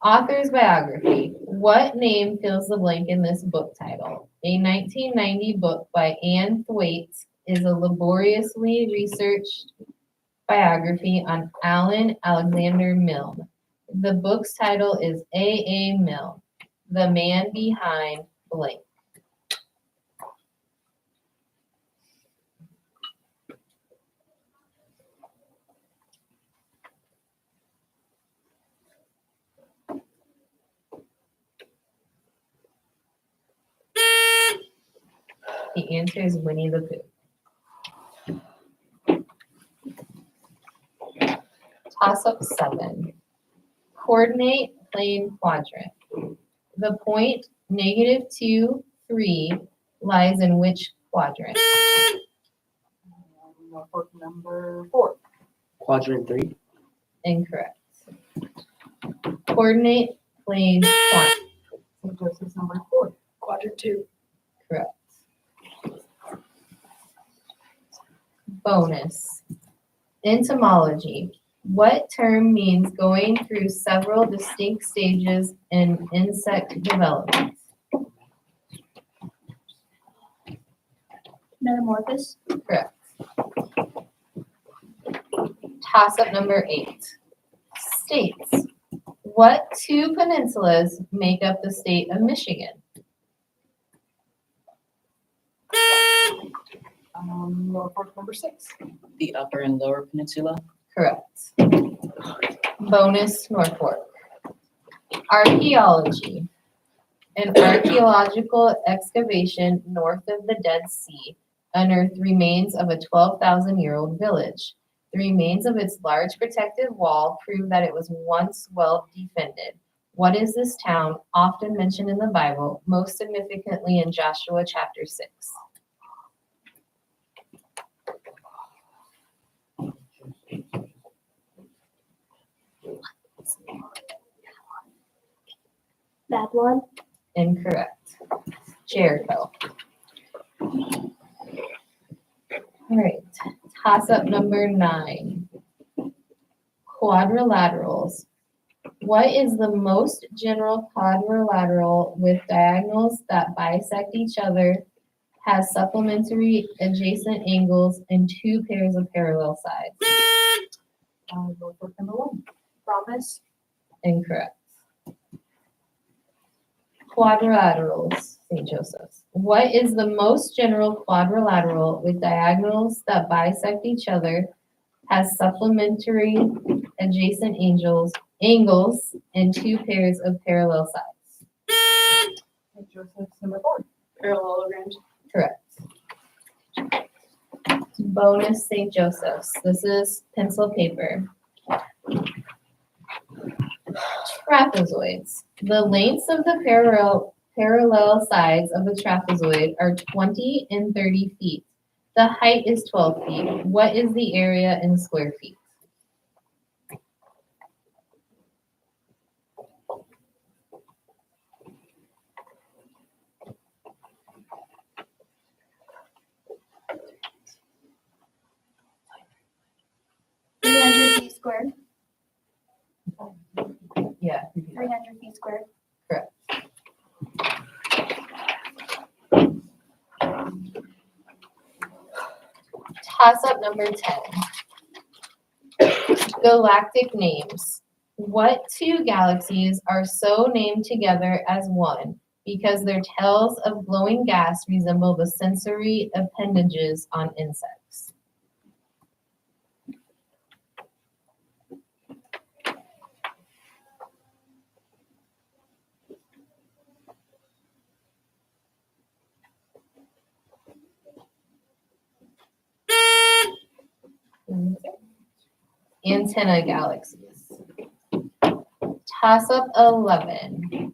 Author's biography. What name fills the blank in this book title? A 1990 book by Anne Thwaite is a laboriously researched biography on Alan Alexander Milne. The book's title is A. Milne, the man behind blank. The answer is Winnie the Pooh. Toss up 7. Coordinate plane quadrant. The point -2, 3 lies in which quadrant? Norfolk number 4. Quadrant 3. Incorrect. Coordinate plane quadrant. St. Joseph's number 4. Quadrant 2. Correct. Bonus. Entomology. What term means going through several distinct stages in insect development? Metamorphosis. Correct. Toss up number 8. States. What 2 peninsulas make up the state of Michigan? Norfolk number 6. The Upper and Lower Peninsula. Correct. Bonus Norfolk. Archaeology. An archaeological excavation north of the Dead Sea unearthed remains of a 12,000-year-old village. The remains of its large protective wall prove that it was once well defended. What is this town, often mentioned in the Bible, most significantly in Joshua chapter 6? Babylon. Incorrect. Jericho. All right, toss up number 9. Quadrilaterals. What is the most general quadrilateral with diagonals that bisect each other, has supplementary adjacent angles, and 2 pairs of parallel sides? Norfolk number 1. Rhombus. Incorrect. Quadrilaterals, St. Joseph's. What is the most general quadrilateral with diagonals that bisect each other, has supplementary adjacent angles, and 2 pairs of parallel sides? St. Joseph's number 4. Parallelograms. Correct. Bonus St. Joseph's. This is pencil paper. Trapezoids. The lengths of the parallel sides of a trapezoid are 20 and 30 feet. The height is 12 feet. What is the area in square feet? Feet squared. Yeah. 300 feet squared. Correct. Toss up number 10. Galactic names. What 2 galaxies are so named together as one because their tails of glowing gas resemble the sensory appendages on insects? Antenna galaxies. Toss up 11.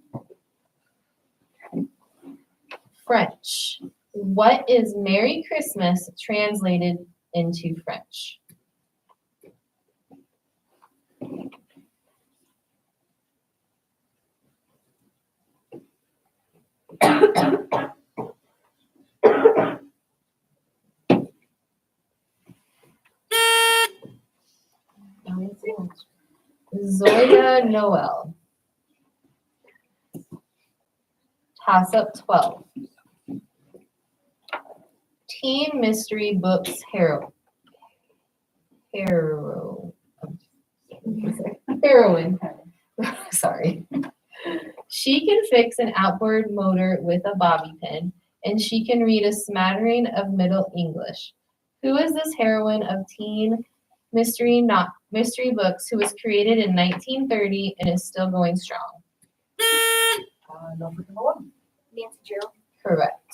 French. What is Merry Christmas translated into French? Zoya Noel. Toss up 12. Teen Mystery Books heroine. Sorry. She can fix an outboard motor with a bobby pin, and she can read a smattering of Middle English. Who is this heroine of teen mystery books who was created in 1930 and is still going strong? Number one. Nancy Drew. Correct.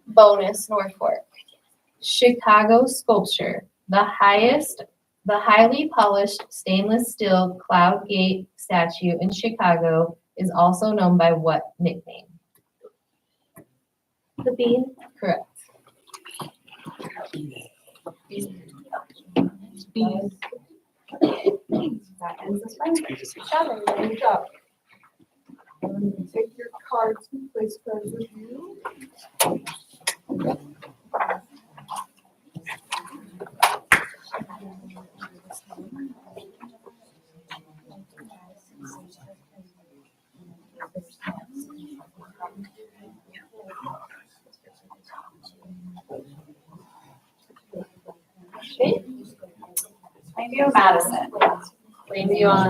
Bonus North Fork. Chicago sculpture. The highly polished stainless steel Cloud Gate statue in Chicago is also known by what nickname? The Bean. Correct. That ends this round. Good job. Take your cards and place cards with you. Okay. Plainview, Madison. Plainview on.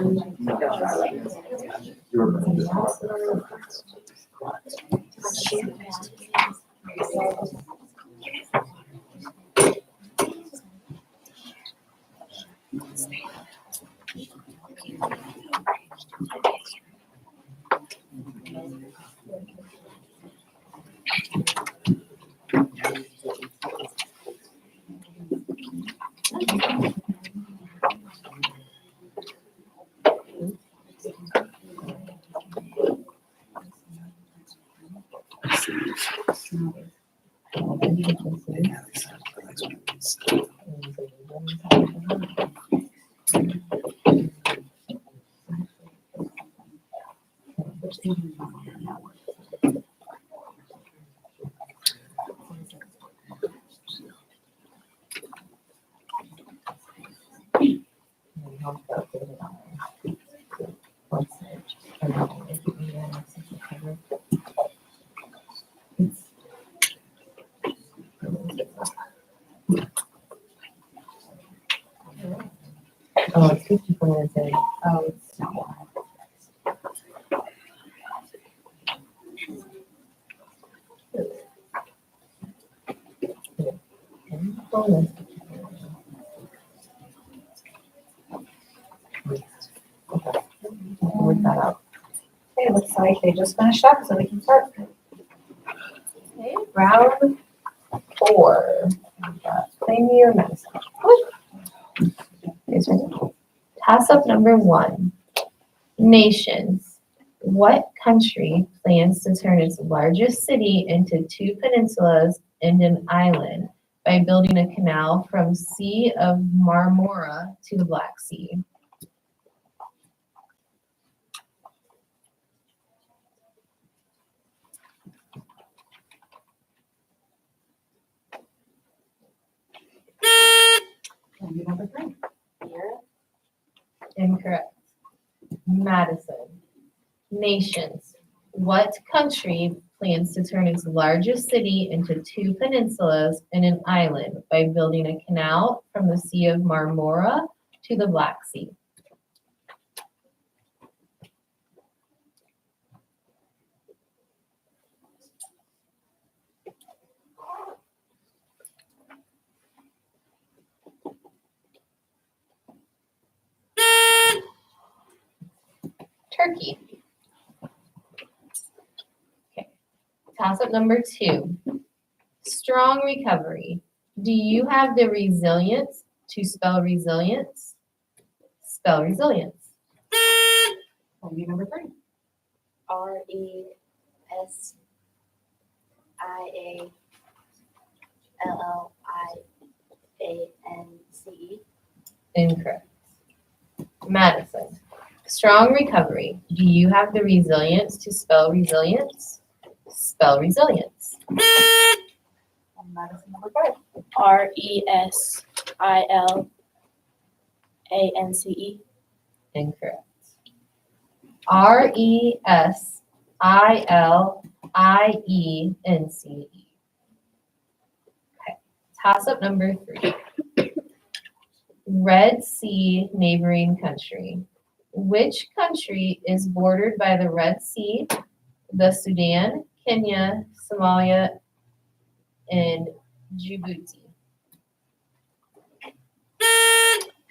Oh, it's 54 minutes in. Oh, it's not. Work that out. Okay, looks like they just finished up, so we can start. Okay, round 4. Plainview, Madison. Okay, so toss-up number 1. Nations. What country plans to turn its largest city into 2 peninsulas and an island by building a canal from Sea of Marmora to the Black Sea? Plainview number 3. Incorrect. Madison. Nations. What country plans to turn its largest city into 2 peninsulas and an island by building a canal from the Sea of Marmora to the Black Sea? Turkey. Okay. Toss-up number 2. Strong recovery. Do you have the resilience to spell resilience? Spell resilience. Plainview number 3. RESILLIANCE. Incorrect. Madison. Strong recovery. Do you have the resilience to spell resilience? Spell resilience. And Madison number 5. RESILLANCE. Incorrect. RESILIENCE. Okay. Toss-up number 3. Red Sea neighboring country. Which country is bordered by the Red Sea, the Sudan, Kenya, Somalia, and Djibouti?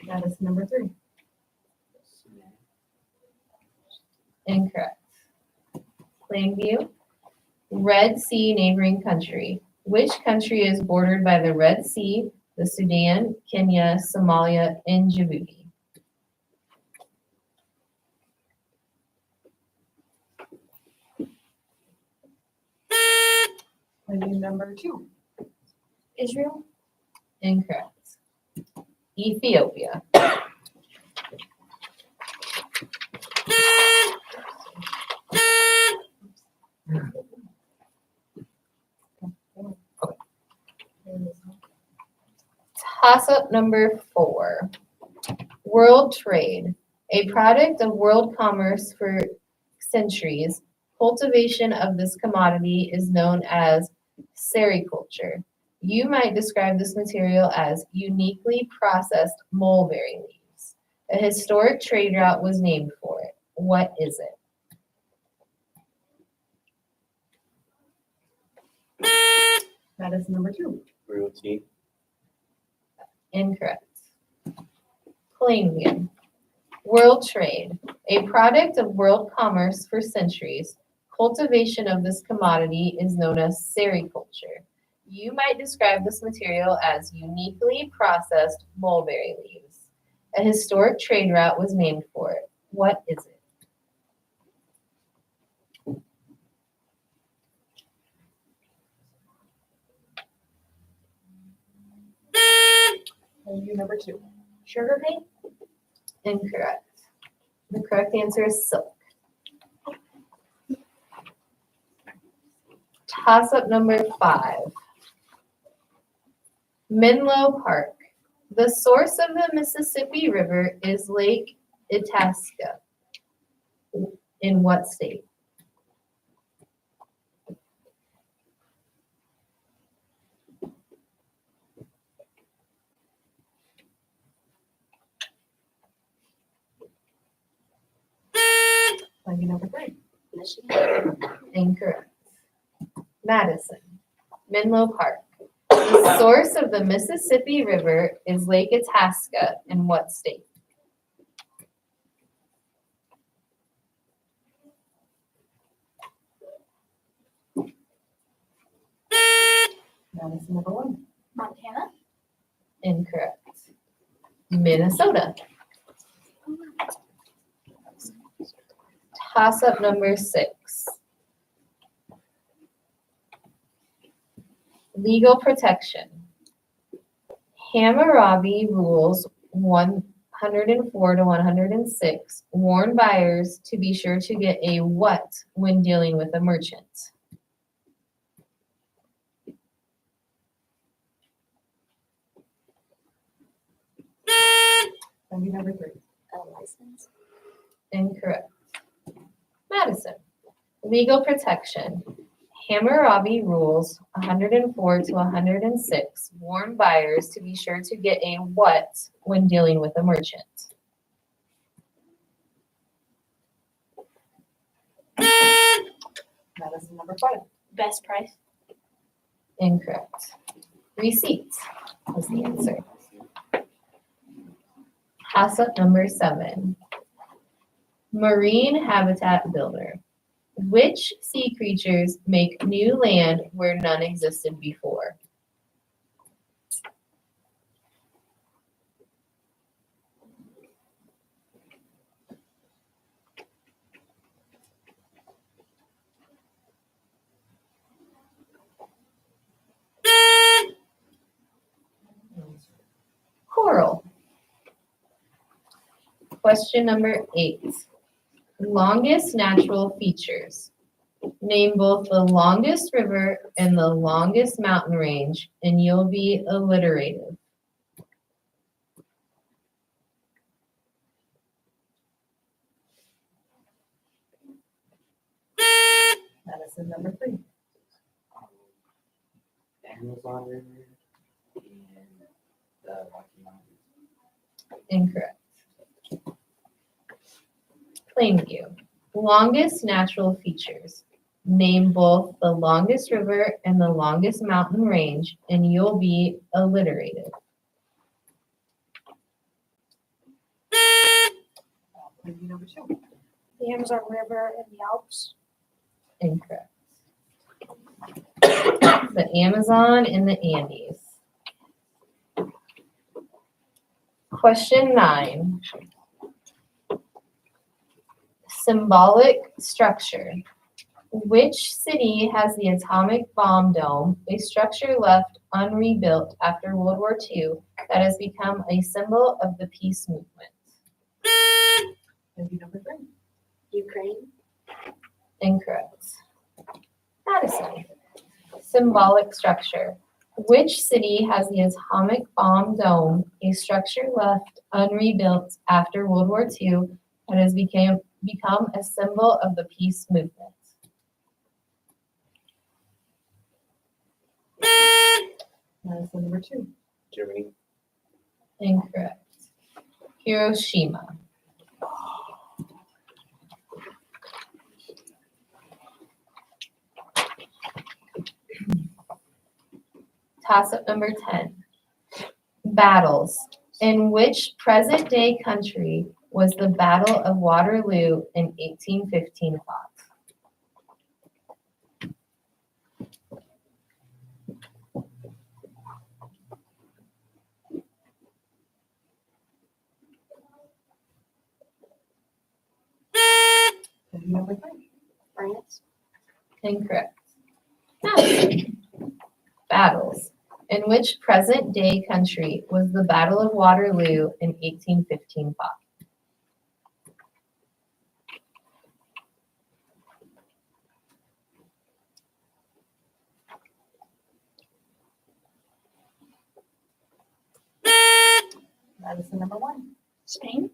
That is number 3. Incorrect. Plainview. Red Sea neighboring country. Which country is bordered by the Red Sea, the Sudan, Kenya, Somalia, and Djibouti? Maybe number 2. Israel? Incorrect. Ethiopia. Toss-up number 4. World trade. A product of world commerce for centuries. Cultivation of this commodity is known as sericulture. You might describe this material as uniquely processed mulberry leaves. A historic trade route was named for it. What is it? That is number 2. Realty. Incorrect. Plainview. World trade. A product of world commerce for centuries. Cultivation of this commodity is known as sericulture. You might describe this material as uniquely processed mulberry leaves. A historic trade route was named for it. What is it? Maybe number 2. Sugar cane? Incorrect. The correct answer is silk. Toss-up number 5. Menlo Park. The source of the Mississippi River is Lake Itasca. In what state? Maybe number 3. Incorrect. Madison. Menlo Park. The source of the Mississippi River is Lake Itasca. In what state? That is number 1. Montana? Incorrect. Minnesota. Toss-up number 6. Legal protection. Hammurabi Rules 104 to 106 warn buyers to be sure to get a what when dealing with a merchant? Maybe number 3. A license? Incorrect. Madison. Legal protection. Hammurabi Rules 104 to 106 warn buyers to be sure to get a what when dealing with a merchant? That is number 5. Best price? Incorrect. Receipt was the answer. Toss-up number 7. Marine habitat builder. Which sea creatures make new land where none existed before? Coral. Question number 8. Longest natural features. Name both the longest river and the longest mountain range, and you'll be alliterative. That is the number 3. Amazon River and the Rocky Mountains. Incorrect. Plainview. Longest natural features. Name both the longest river and the longest mountain range, and you'll be alliterated. Plainview number 2. The Amazon River and the Alps. Incorrect. The Amazon and the Andes. Question 9. Symbolic structure. Which city has the atomic bomb dome, a structure left unrebuilt after World War II that has become a symbol of the peace movement? Plainview number 3. Ukraine. Incorrect. Madison. Symbolic structure. Which city has the atomic bomb dome, a structure left unrebuilt after World War II that has become a symbol of the peace movement? Madison number 2. Germany. Incorrect. Hiroshima. Toss-up number 10. Battles. In which present-day country was the Battle of Waterloo in 1815 fought? Plainview number 3. France. Incorrect. Madison. Battles. In which present-day country was the Battle of Waterloo in 1815 fought? Madison number 1. Spain.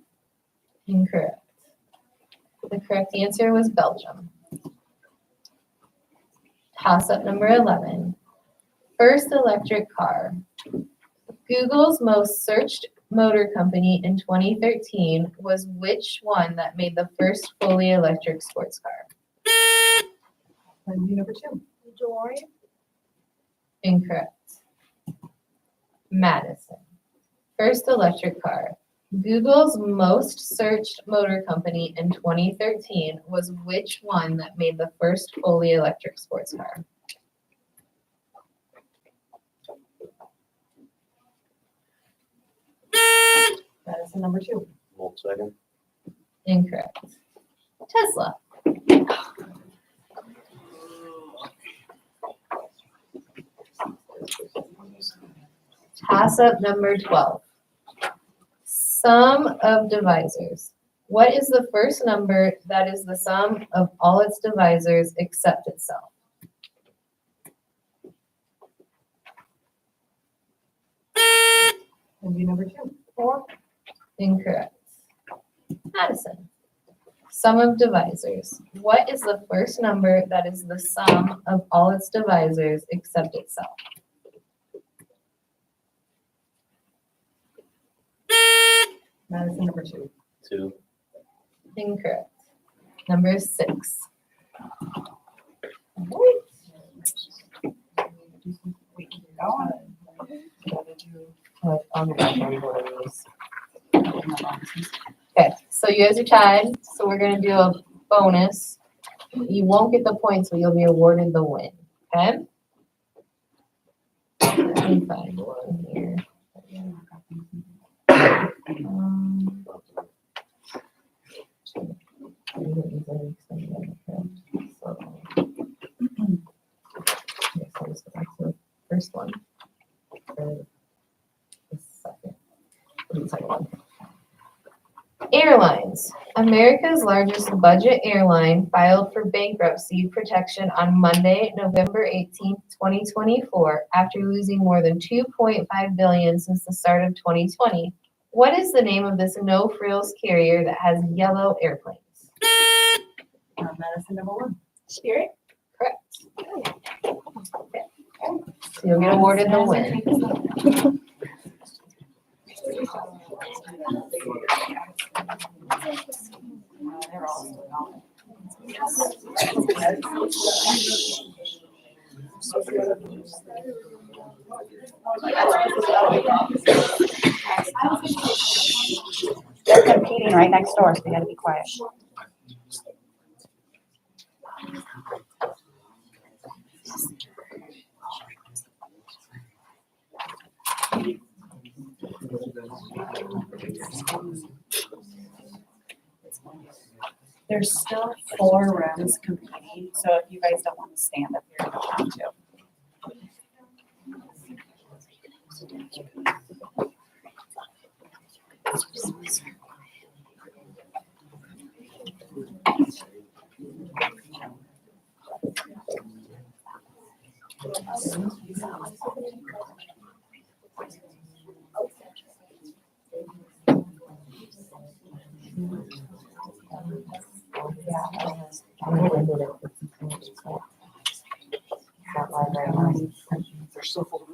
Incorrect. The correct answer was Belgium. Toss-up number 11. First electric car. Google's most searched motor company in 2013 was which one that made the first fully electric sports car? Plainview number 2. DeLorean. Incorrect. Madison. First electric car. Google's most searched motor company in 2013 was which one that made the first fully electric sports car? Madison number 2. Volkswagen. Incorrect. Tesla. Toss-up number 12. Sum of divisors. What is the first number that is the sum of all its divisors except itself? Plainview number 2. 4. Incorrect. Madison. Sum of divisors. What is the first number that is the sum of all its divisors except itself? Madison number 2. 2. Incorrect. Number 6. We keep going. Gotta do- On the back end, what it is. Okay, so you guys are tied, so we're gonna do a bonus. You won't get the points, but you'll be awarded the win, okay? Let me find one here. Um, First one. Or the second one. Airlines. America's largest budget airline filed for bankruptcy protection on Monday, November 18th, 2024, after losing more than $2.5 billion since the start of 2020. What is the name of this no-frills carrier that has yellow airplanes? Madison number 1. Spirit. Correct. Okay. So you'll get awarded the win. They're all They're competing right next door, so you gotta be quiet. There's still 4 rooms competing, so if you guys don't want to stand up here, you don't have to. There's so full.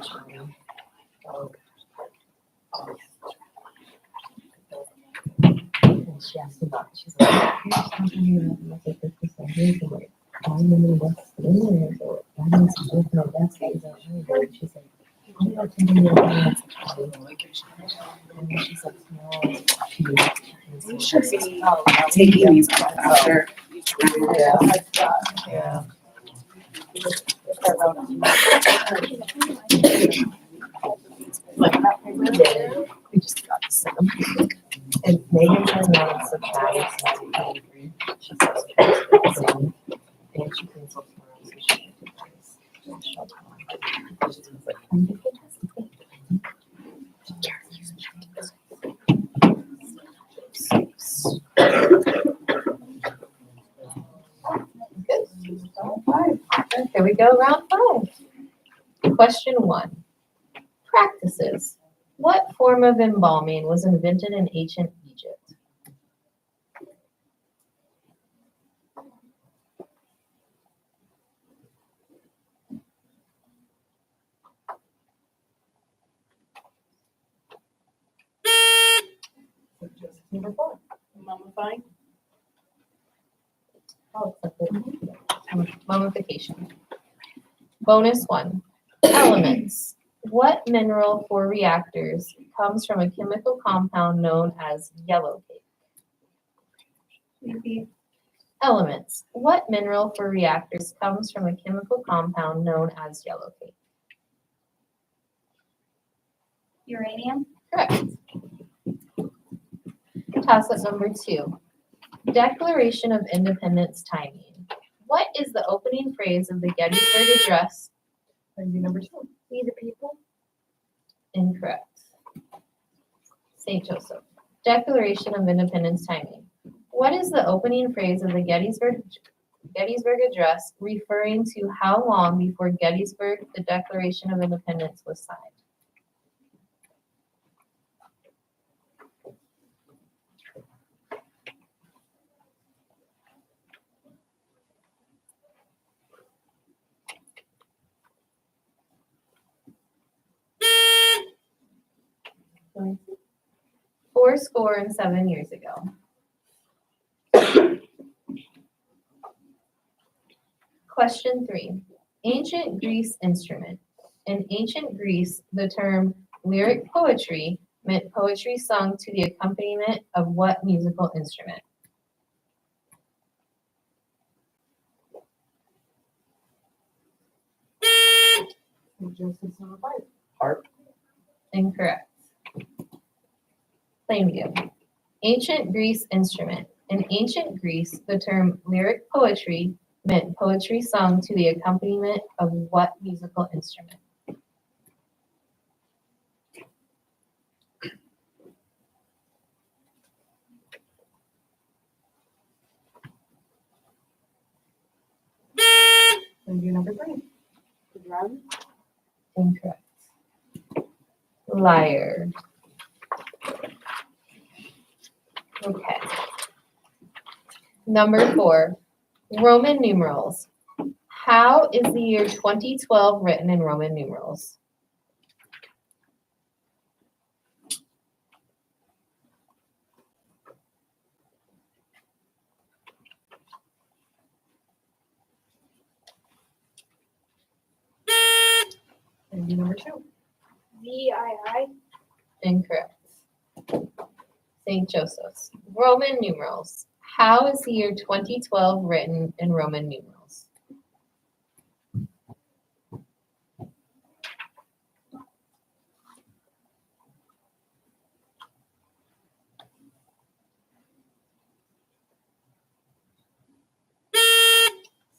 so charming. Oh. And she asked me about, she's like, here's something you have, like, this percent, here's the like, I remember what's in there, so that means it's both my best days out there. And she's like, I'm not taking your hands. And then she's like, no, You should be taking these after. yeah, yeah. We just got to sit them. And Megan has not so shy since we came here. She's so sweet. And she cleans up tomorrow, so she can do this. She'll tell me. She was like, "I'm gonna get this." Here we go, round 5. Question 1. Practices. What form of embalming was invented in ancient Egypt? Number 4. Mummifying. Oh, it's mummification. Bonus 1. Elements. What mineral for reactors comes from a chemical compound known as yellow cake? Elements. What mineral for reactors comes from a chemical compound known as yellow cake? Uranium? Correct. Toss-up number 2. Declaration of Independence timing. What is the opening phrase of the Gettysburg Address? Number 2. We the people? Incorrect. St. Joseph. Declaration of Independence timing. What is the opening phrase of the Gettysburg Address referring to how long before Gettysburg the Declaration of Independence was signed? Four score and 7 years ago. Question 3. Ancient Greece instrument. In ancient Greece, the term lyric poetry meant poetry sung to the accompaniment of what musical instrument? Joseph's number 5. Harp. Incorrect. Plainview. Ancient Greece instrument. In ancient Greece, the term lyric poetry meant poetry sung to the accompaniment of what musical instrument? Number 3. Drum. Incorrect. Liar. Okay. Number 4. Roman numerals. How is the year 2012 written in Roman numerals? Number 2. VII? Incorrect. St. Joseph's. Roman numerals. How is the year 2012 written in Roman numerals?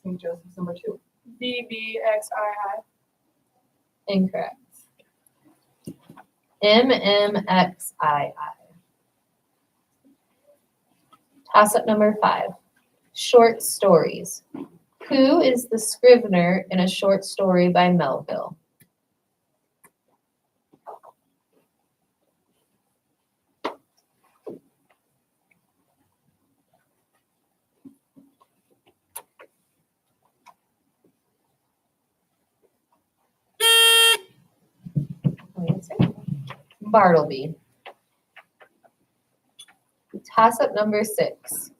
St. Joseph's number 2. VBXII. Incorrect. MMXII. Toss-up number 5. Short stories. Who is the scrivener in a short story by Melville? Bartleby. Toss-up number 6.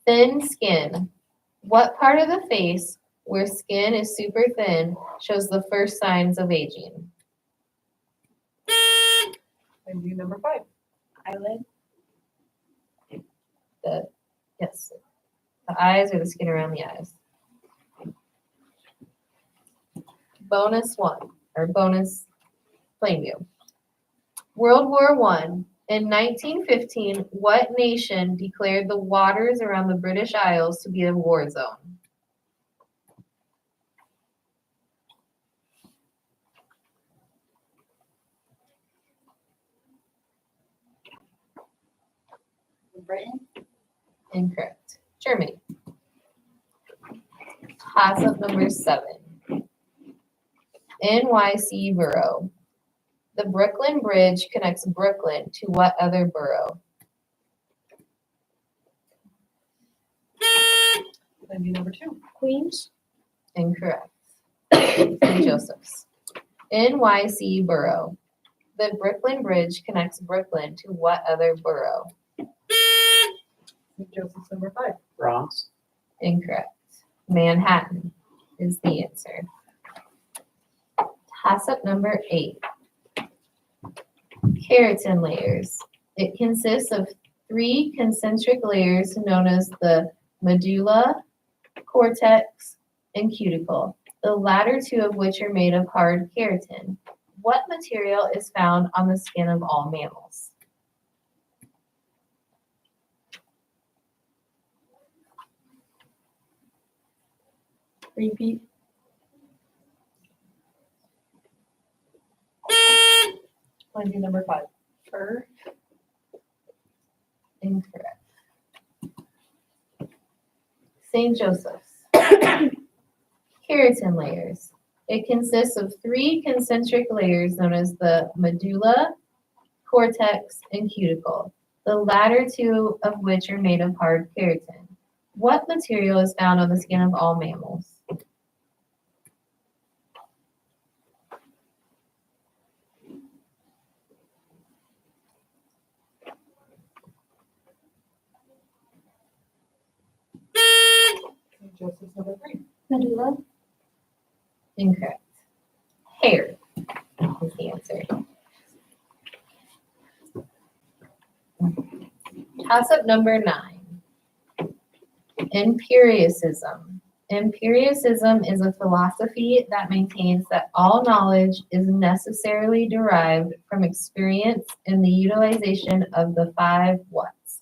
Thin skin. What part of the face where skin is super thin shows the first signs of aging? And view number 5. Eyelid. Yes. The eyes or the skin around the eyes. Bonus 1 or bonus plain view. World War I. In 1915, what nation declared the waters around the British Isles to be a war zone? Britain. Incorrect. Germany. Toss-up number 7. NYC borough. The Brooklyn Bridge connects Brooklyn to what other borough? And view number 2. Queens. Incorrect. St. Joseph's. NYC borough. The Brooklyn Bridge connects Brooklyn to what other borough? St. Joseph's number 5. Bronx. Incorrect. Manhattan is the answer. Toss-up number 8. Keratin layers. It consists of 3 concentric layers known as the medulla, cortex, and cuticle, the latter 2 of which are made of hard keratin. What material is found on the skin of all mammals? Repeat. And view number 5. Fur. Incorrect. St. Joseph's. Keratin layers. It consists of 3 concentric layers known as the medulla, cortex, and cuticle, the latter 2 of which are made of hard keratin. What material is found on the skin of all mammals? St. Joseph's number 3. Medulla. Incorrect. Hair is the answer. Toss-up number 9. Empiricism. Empiricism is a philosophy that maintains that all knowledge is necessarily derived from experience and the utilization of the 5 whats.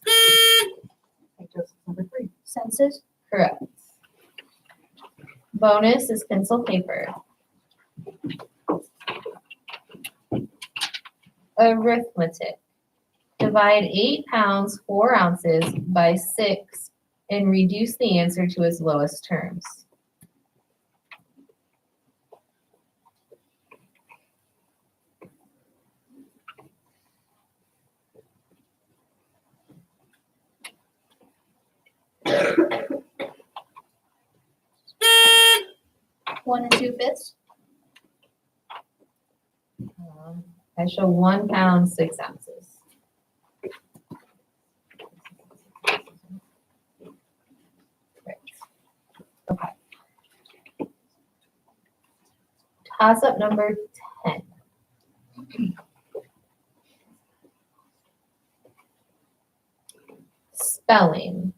St. Joseph's number 3. Senses. Correct. Bonus is pencil paper. Arithmetic. Divide 8 pounds 4 ounces by 6 and reduce the answer to its lowest terms. One and 2/5. I show 1 pound 6 ounces. Right. Okay. Toss-up number 10. Spelling.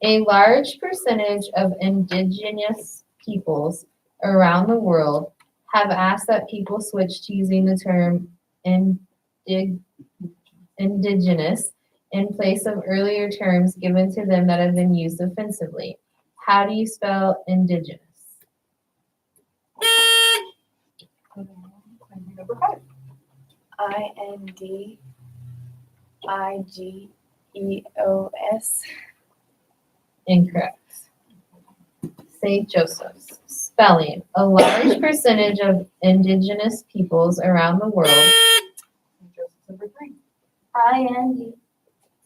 A large percentage of indigenous peoples around the world have asked that people switch to using the term indigenous in place of earlier terms given to them that have been used offensively. How do you spell indigenous? And view number 5. INDIGEOS. Incorrect. St. Joseph's. Spelling. A large percentage of indigenous peoples around the world. St. Joseph's number 3.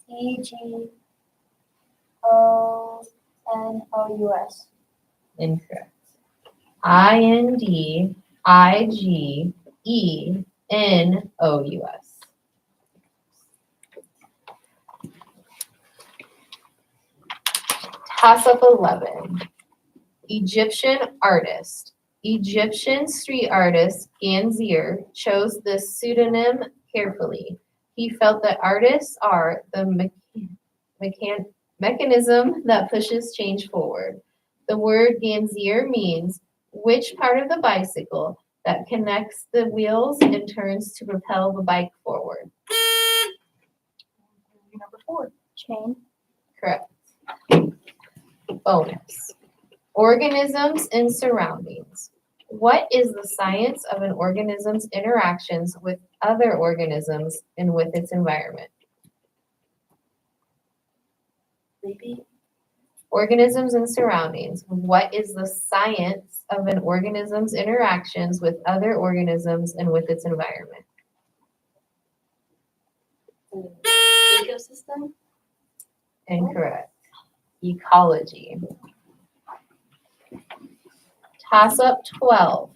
INDIGEONOUS. Incorrect. INDIGENOUS. Toss-up 11. Egyptian artist. Egyptian street artist Ganzier chose this pseudonym carefully. He felt that artists are the mechanism that pushes change forward. The word Ganzier means which part of the bicycle that connects the wheels and turns to propel the bike forward. Number 4. Chain. Correct. Bonus. Organisms and surroundings. What is the science of an organism's interactions with other organisms and with its environment? Repeat. Organisms and surroundings. What is the science of an organism's interactions with other organisms and with its environment? Ecosystem. Incorrect. Ecology. Toss-up 12.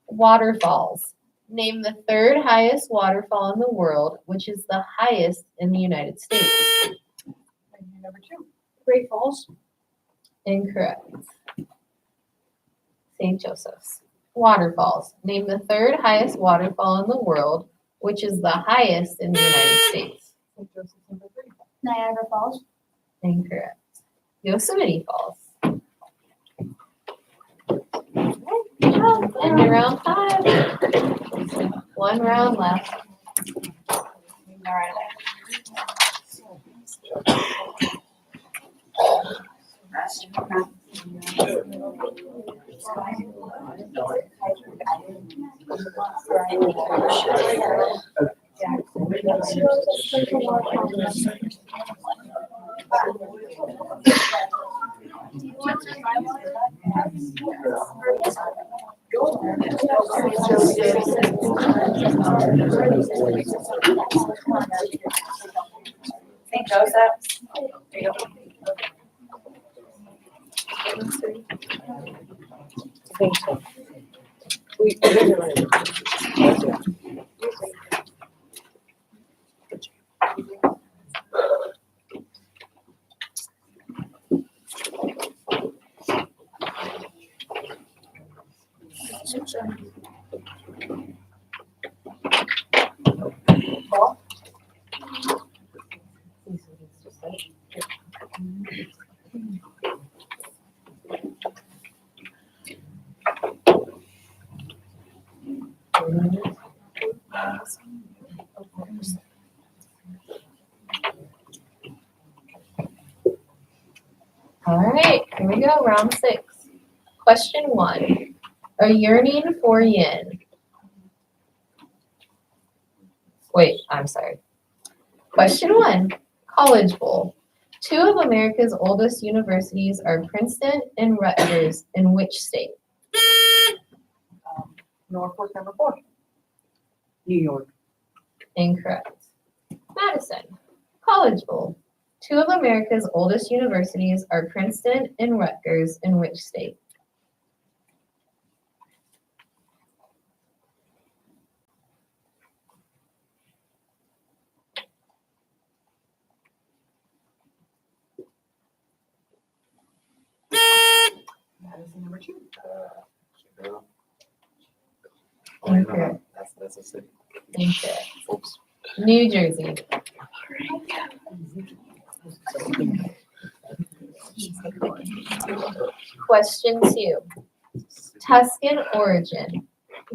Waterfalls. Name the third highest waterfall in the world, which is the highest in the United States. Number 2. Great Falls. Incorrect. St. Joseph's. Waterfalls. Name the third highest waterfall in the world, which is the highest in the United States. St. Joseph's. Number 3. Niagara Falls. Incorrect. Yosemite Falls. End of round 5. One round left. All right. St. Joseph's. All right, here we go, round 6. Question 1. A yearning for yin. Wait, I'm sorry. Question 1. College Bowl. 2 of America's oldest universities are Princeton and Rutgers in which state? Norfolk. Number 4. New York. Incorrect. Madison. College Bowl. 2 of America's oldest universities are Princeton and Rutgers in which state? Madison. Number 2. Incorrect. That's a city. Incorrect. Oops. New Jersey. Question 2. Tuscan origin.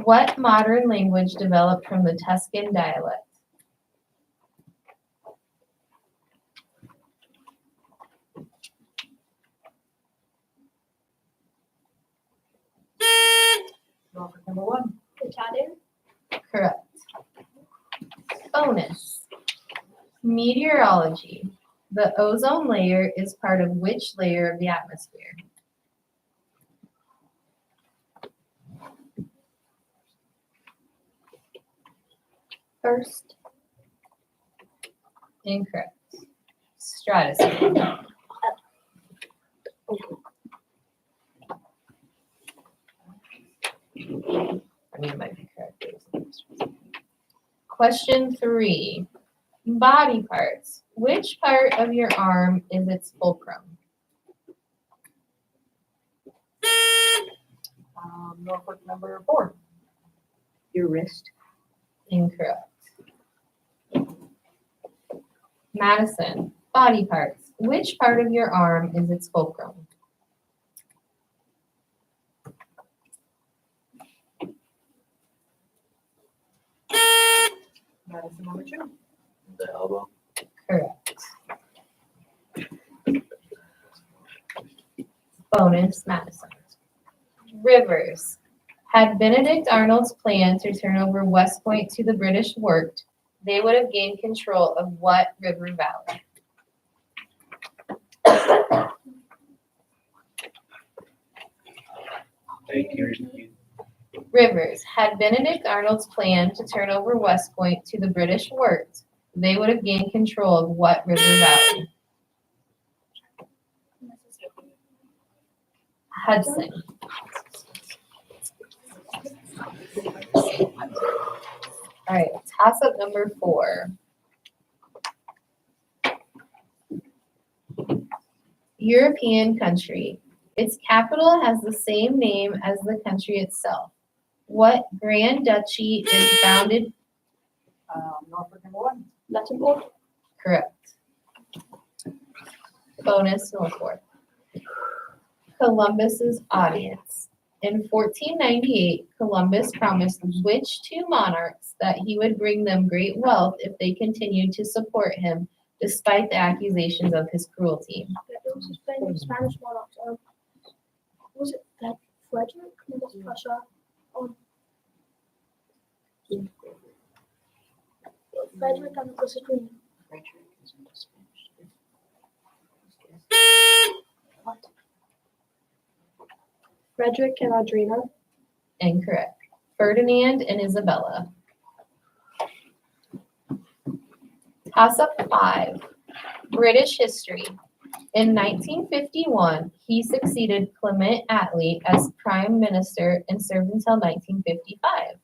What modern language developed from the Tuscan dialect? Norfolk. Number 1. Italian. Correct. Bonus. Meteorology. The ozone layer is part of which layer of the atmosphere? First. Incorrect. Stratosphere. I mean, it might be correct. Question 3. Body parts. Which part of your arm is its fulcrum? Norfolk number 4. Your wrist. Incorrect. Madison, body parts. Which part of your arm is its fulcrum? Madison number 2. The elbow. Correct. Bonus, Madison. Rivers. Had Benedict Arnold's plan to turn over West Point to the British worked, they would have gained control of what river valley? Rivers. Had Benedict Arnold's plan to turn over West Point to the British worked, they would have gained control of what river valley? Hudson. All right, toss up number 4. European country. Its capital has the same name as the country itself. What Grand Duchy is bounded? Norfolk number 1. Luxembourg. Correct. Bonus, Norfolk. Columbus's audience. In 1498, Columbus promised which 2 monarchs that he would bring them great wealth if they continued to support him, despite the accusations of his cruelty. It was a Spanish monarch. Was it that Frederick? No, that's Prussia. Frederick and the Queen. Frederick and Adrina. Incorrect. Ferdinand and Isabella. Toss up 5. British history. In 1951, he succeeded Clement Attlee as Prime Minister and served until 1955.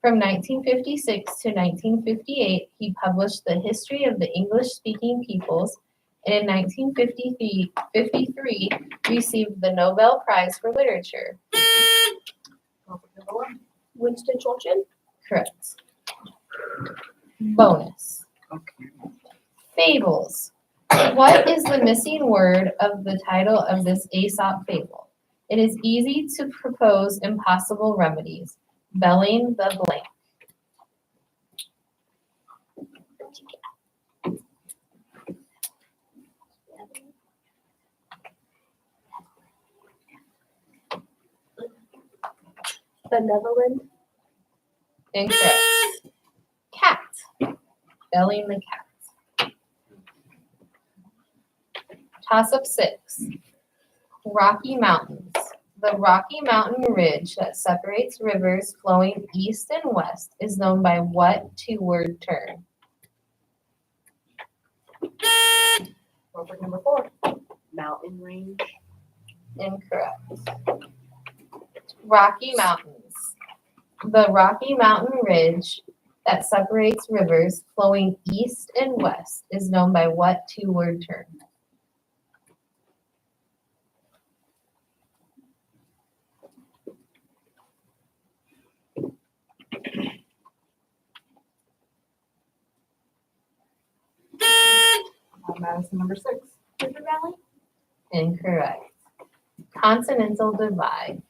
From 1956 to 1958, he published The History of the English-Speaking Peoples, and in 1953 received the Nobel Prize for Literature. Norfolk number 1. Winston Churchill. Correct. Bonus. Okay. Fables. What is the missing word of the title of this Aesop fable? It is easy to propose impossible remedies. Belling the blank. Benevolent. Incorrect. Cat. Belling the cat. Toss up 6. Rocky Mountains. The Rocky Mountain Ridge that separates rivers flowing east and west is known by what 2-word term? Norfolk number 4. Mountain range. Incorrect. Rocky Mountains. The Rocky Mountain Ridge that separates rivers flowing east and west is known by what 2-word term? Madison number 6. River Valley. Incorrect. Continental Divide.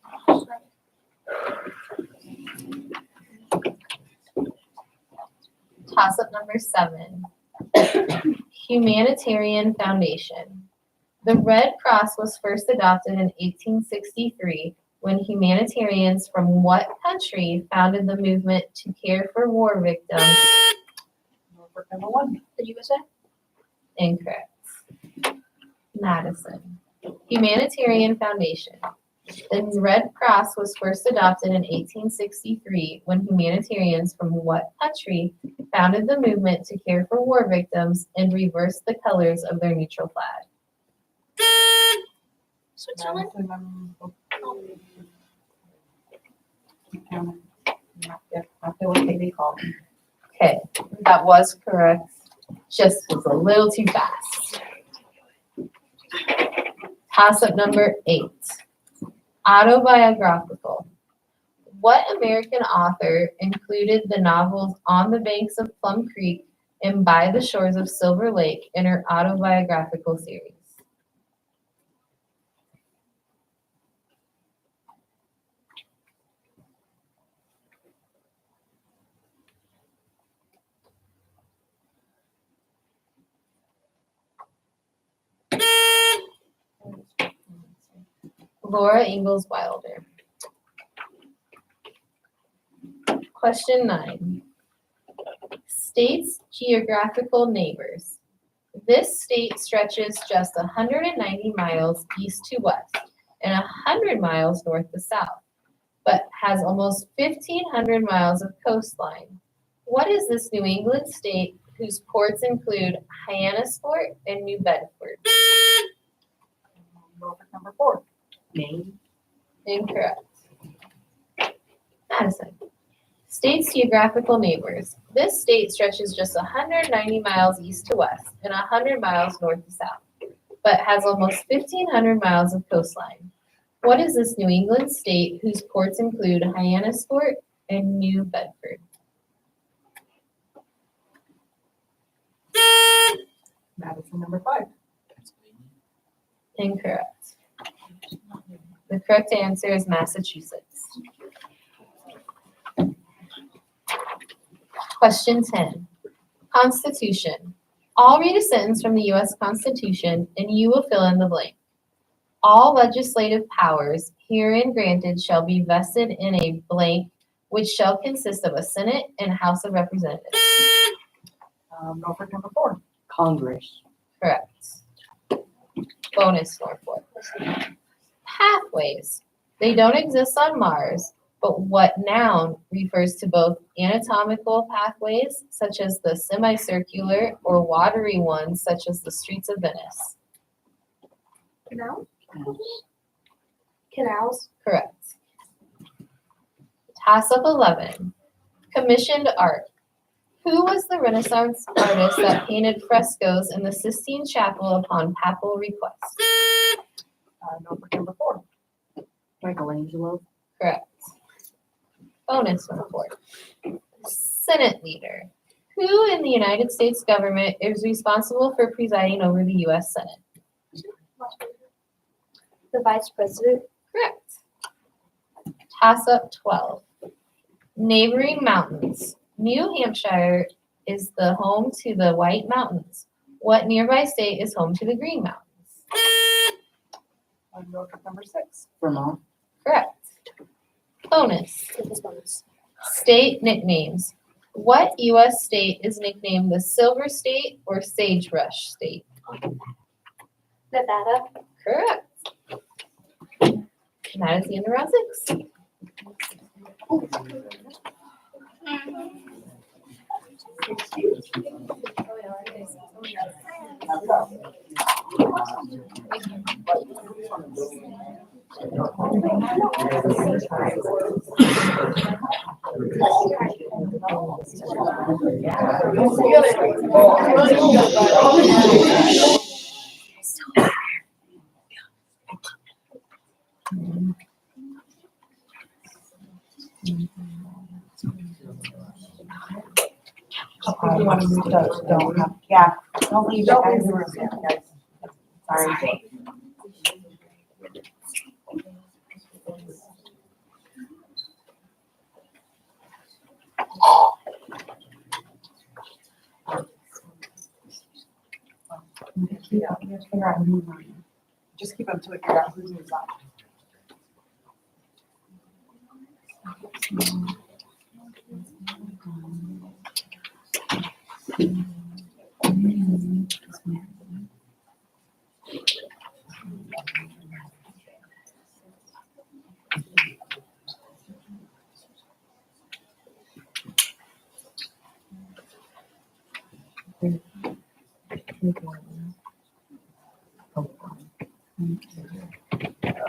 Toss up number 7. Humanitarian Foundation. The Red Cross was first adopted in 1863 when humanitarians from what country founded the movement to care for war victims? Norfolk number 1. The USA. Incorrect. Madison. Humanitarian Foundation. The Red Cross was first adopted in 1863 when humanitarians from what country founded the movement to care for war victims and reversed the colors of their neutral flag? Switzerland. Madison number. Not what they call them. Okay, that was correct. Just was a little too fast. Toss up number 8. Autobiographical. What American author included the novels On the Banks of Plum Creek and By the Shores of Silver Lake in her autobiographical series? Laura Ingalls Wilder. Question 9. States geographical neighbors. This state stretches just 190 miles east to west and 100 miles north to south, but has almost 1,500 miles of coastline. What is this New England state whose ports include Hyannisport and New Bedford? Norfolk number 4. Maine. Incorrect. Madison. States geographical neighbors. This state stretches just 190 miles east to west and 100 miles north to south, but has almost 1,500 miles of coastline. What is this New England state whose ports include Hyannisport and New Bedford? Madison number 5. Incorrect. The correct answer is Massachusetts. Question 10. Constitution. I'll read a sentence from the U.S. Constitution and you will fill in the blank. All legislative powers herein granted shall be vested in a blank which shall consist of a Senate and House of Representatives. Norfolk number 4. Congress. Correct. Bonus Norfolk. Pathways. They don't exist on Mars, but what noun refers to both anatomical pathways, such as the semicircular, or watery ones, such as the streets of Venice? Canal? Canals? Correct. Toss-up 11. Commissioned art. Who was the Renaissance artist that painted frescoes in the Sistine Chapel upon papal request? Norfolk number 4. Michelangelo. Correct. Bonus report. Senate leader. Who in the United States government is responsible for presiding over the U.S. Senate? The vice president? Correct. Toss-up 12. Neighboring mountains. New Hampshire is the home to the White Mountains. What nearby state is home to the Green Mountains? Norfolk number 6. Vermont. Correct. Bonus. State nicknames. What U.S. state is nicknamed the Silver State or Sagebrush State? Nevada? Correct. And that is the end of round 6. You want to move those, don't have, yeah, don't leave it as guys. Sorry. Figure out who's on. Just keep them to it, figure out who's who's up.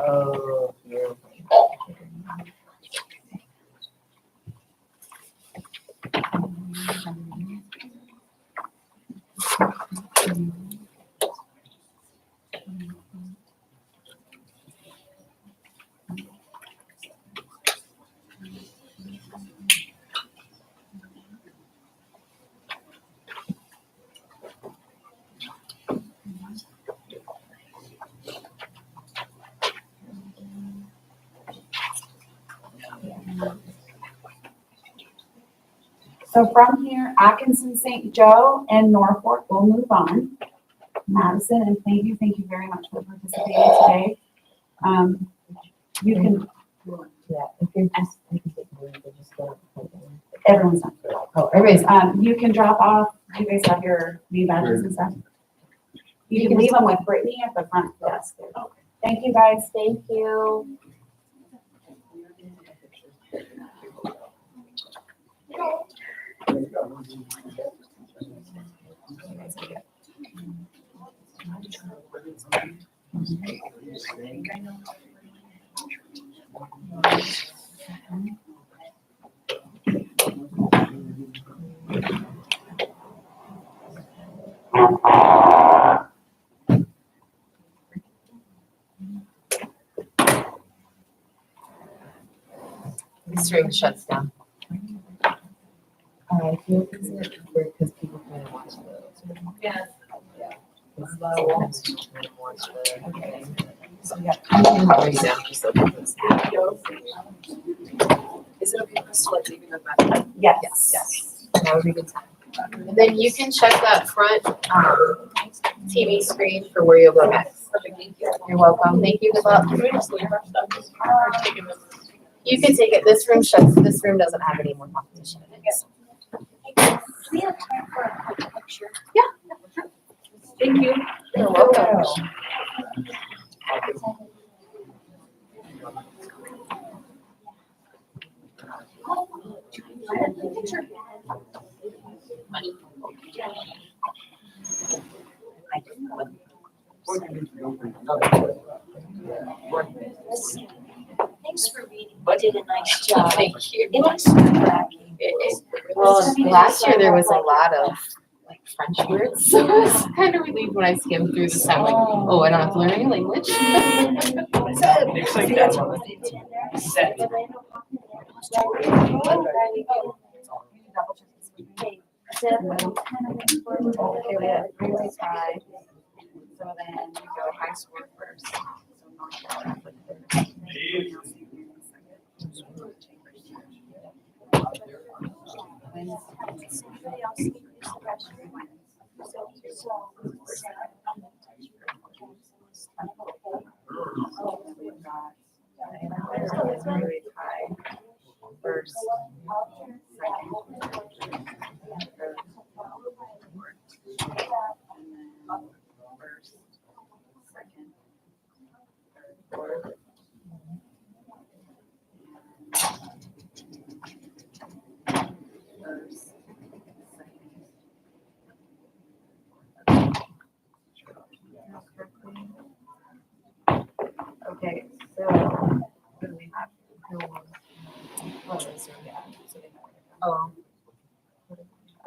Oh, yeah. So from here, Atkinson, St. Joe, and Norfolk will move on. Madison, and thank you very much for participating today. You can, Yeah, if you're just, you can take the just go. everyone's done. Oh, everybody's. You can drop off, you guys have your name badges and stuff. You can leave them with Brittany at the front desk. Thank you, guys. Thank you. This room shuts down. I feel because people kind of watch the. Yeah. Okay. So yeah, I'm thinking about writing down just so. Is it okay for us to like leave it back? Yes. Yes. That would be a good time. And then you can check that front, TV screen for where you'll go next. You're welcome. Thank you. Good luck. You can take it. This room shuts, this room doesn't have any more competition in it. Do we have time for a quick picture? Thank you. You're welcome. Thanks for reading. You did a nice job. Thank you. It looks cracking. Well, last year there was a lot of like French words, so I was kind of relieved when I skimmed through this time, like, oh, I don't have to learn any language. Looks like that's what was intended. Set. Okay, we have really high. So then you go high school first. So Norfolk, really high first, second, third, first, second, third, fourth. First, second. Okay, so what do we have? Oh.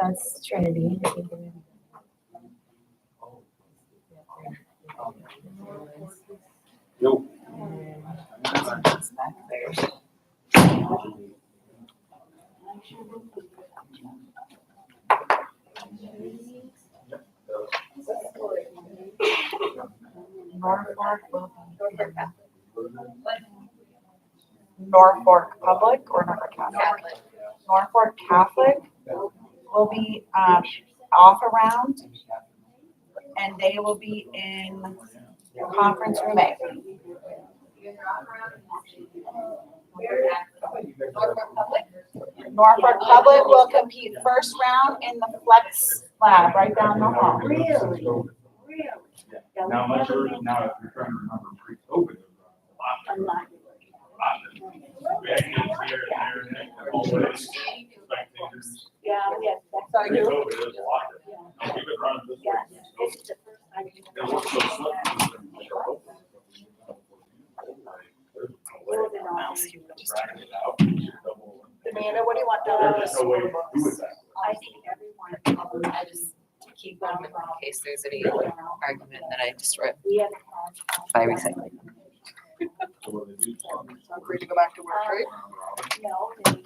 That's Trinity. Nope. Norfolk Public or Norfolk Catholic? Norfolk Catholic will be off around, and they will be in conference room A. Norfolk Public will compete first round in the Flex Lab right down the hall. Really? Now, I'm not sure, now if you're trying to remember pre-COVID, it was a lot. We had kids here and there, and always spectators. Yeah, yeah. Pre-COVID, it was a lot. Now, we've been running this way. It's the first time. It was so slow. Amanda, what do you want There's just no way to do it that way. I think everyone. I just keep them in case there's any argument that I destroy it We have. by recycling. So what they do. Free to go back to work, right? No, they.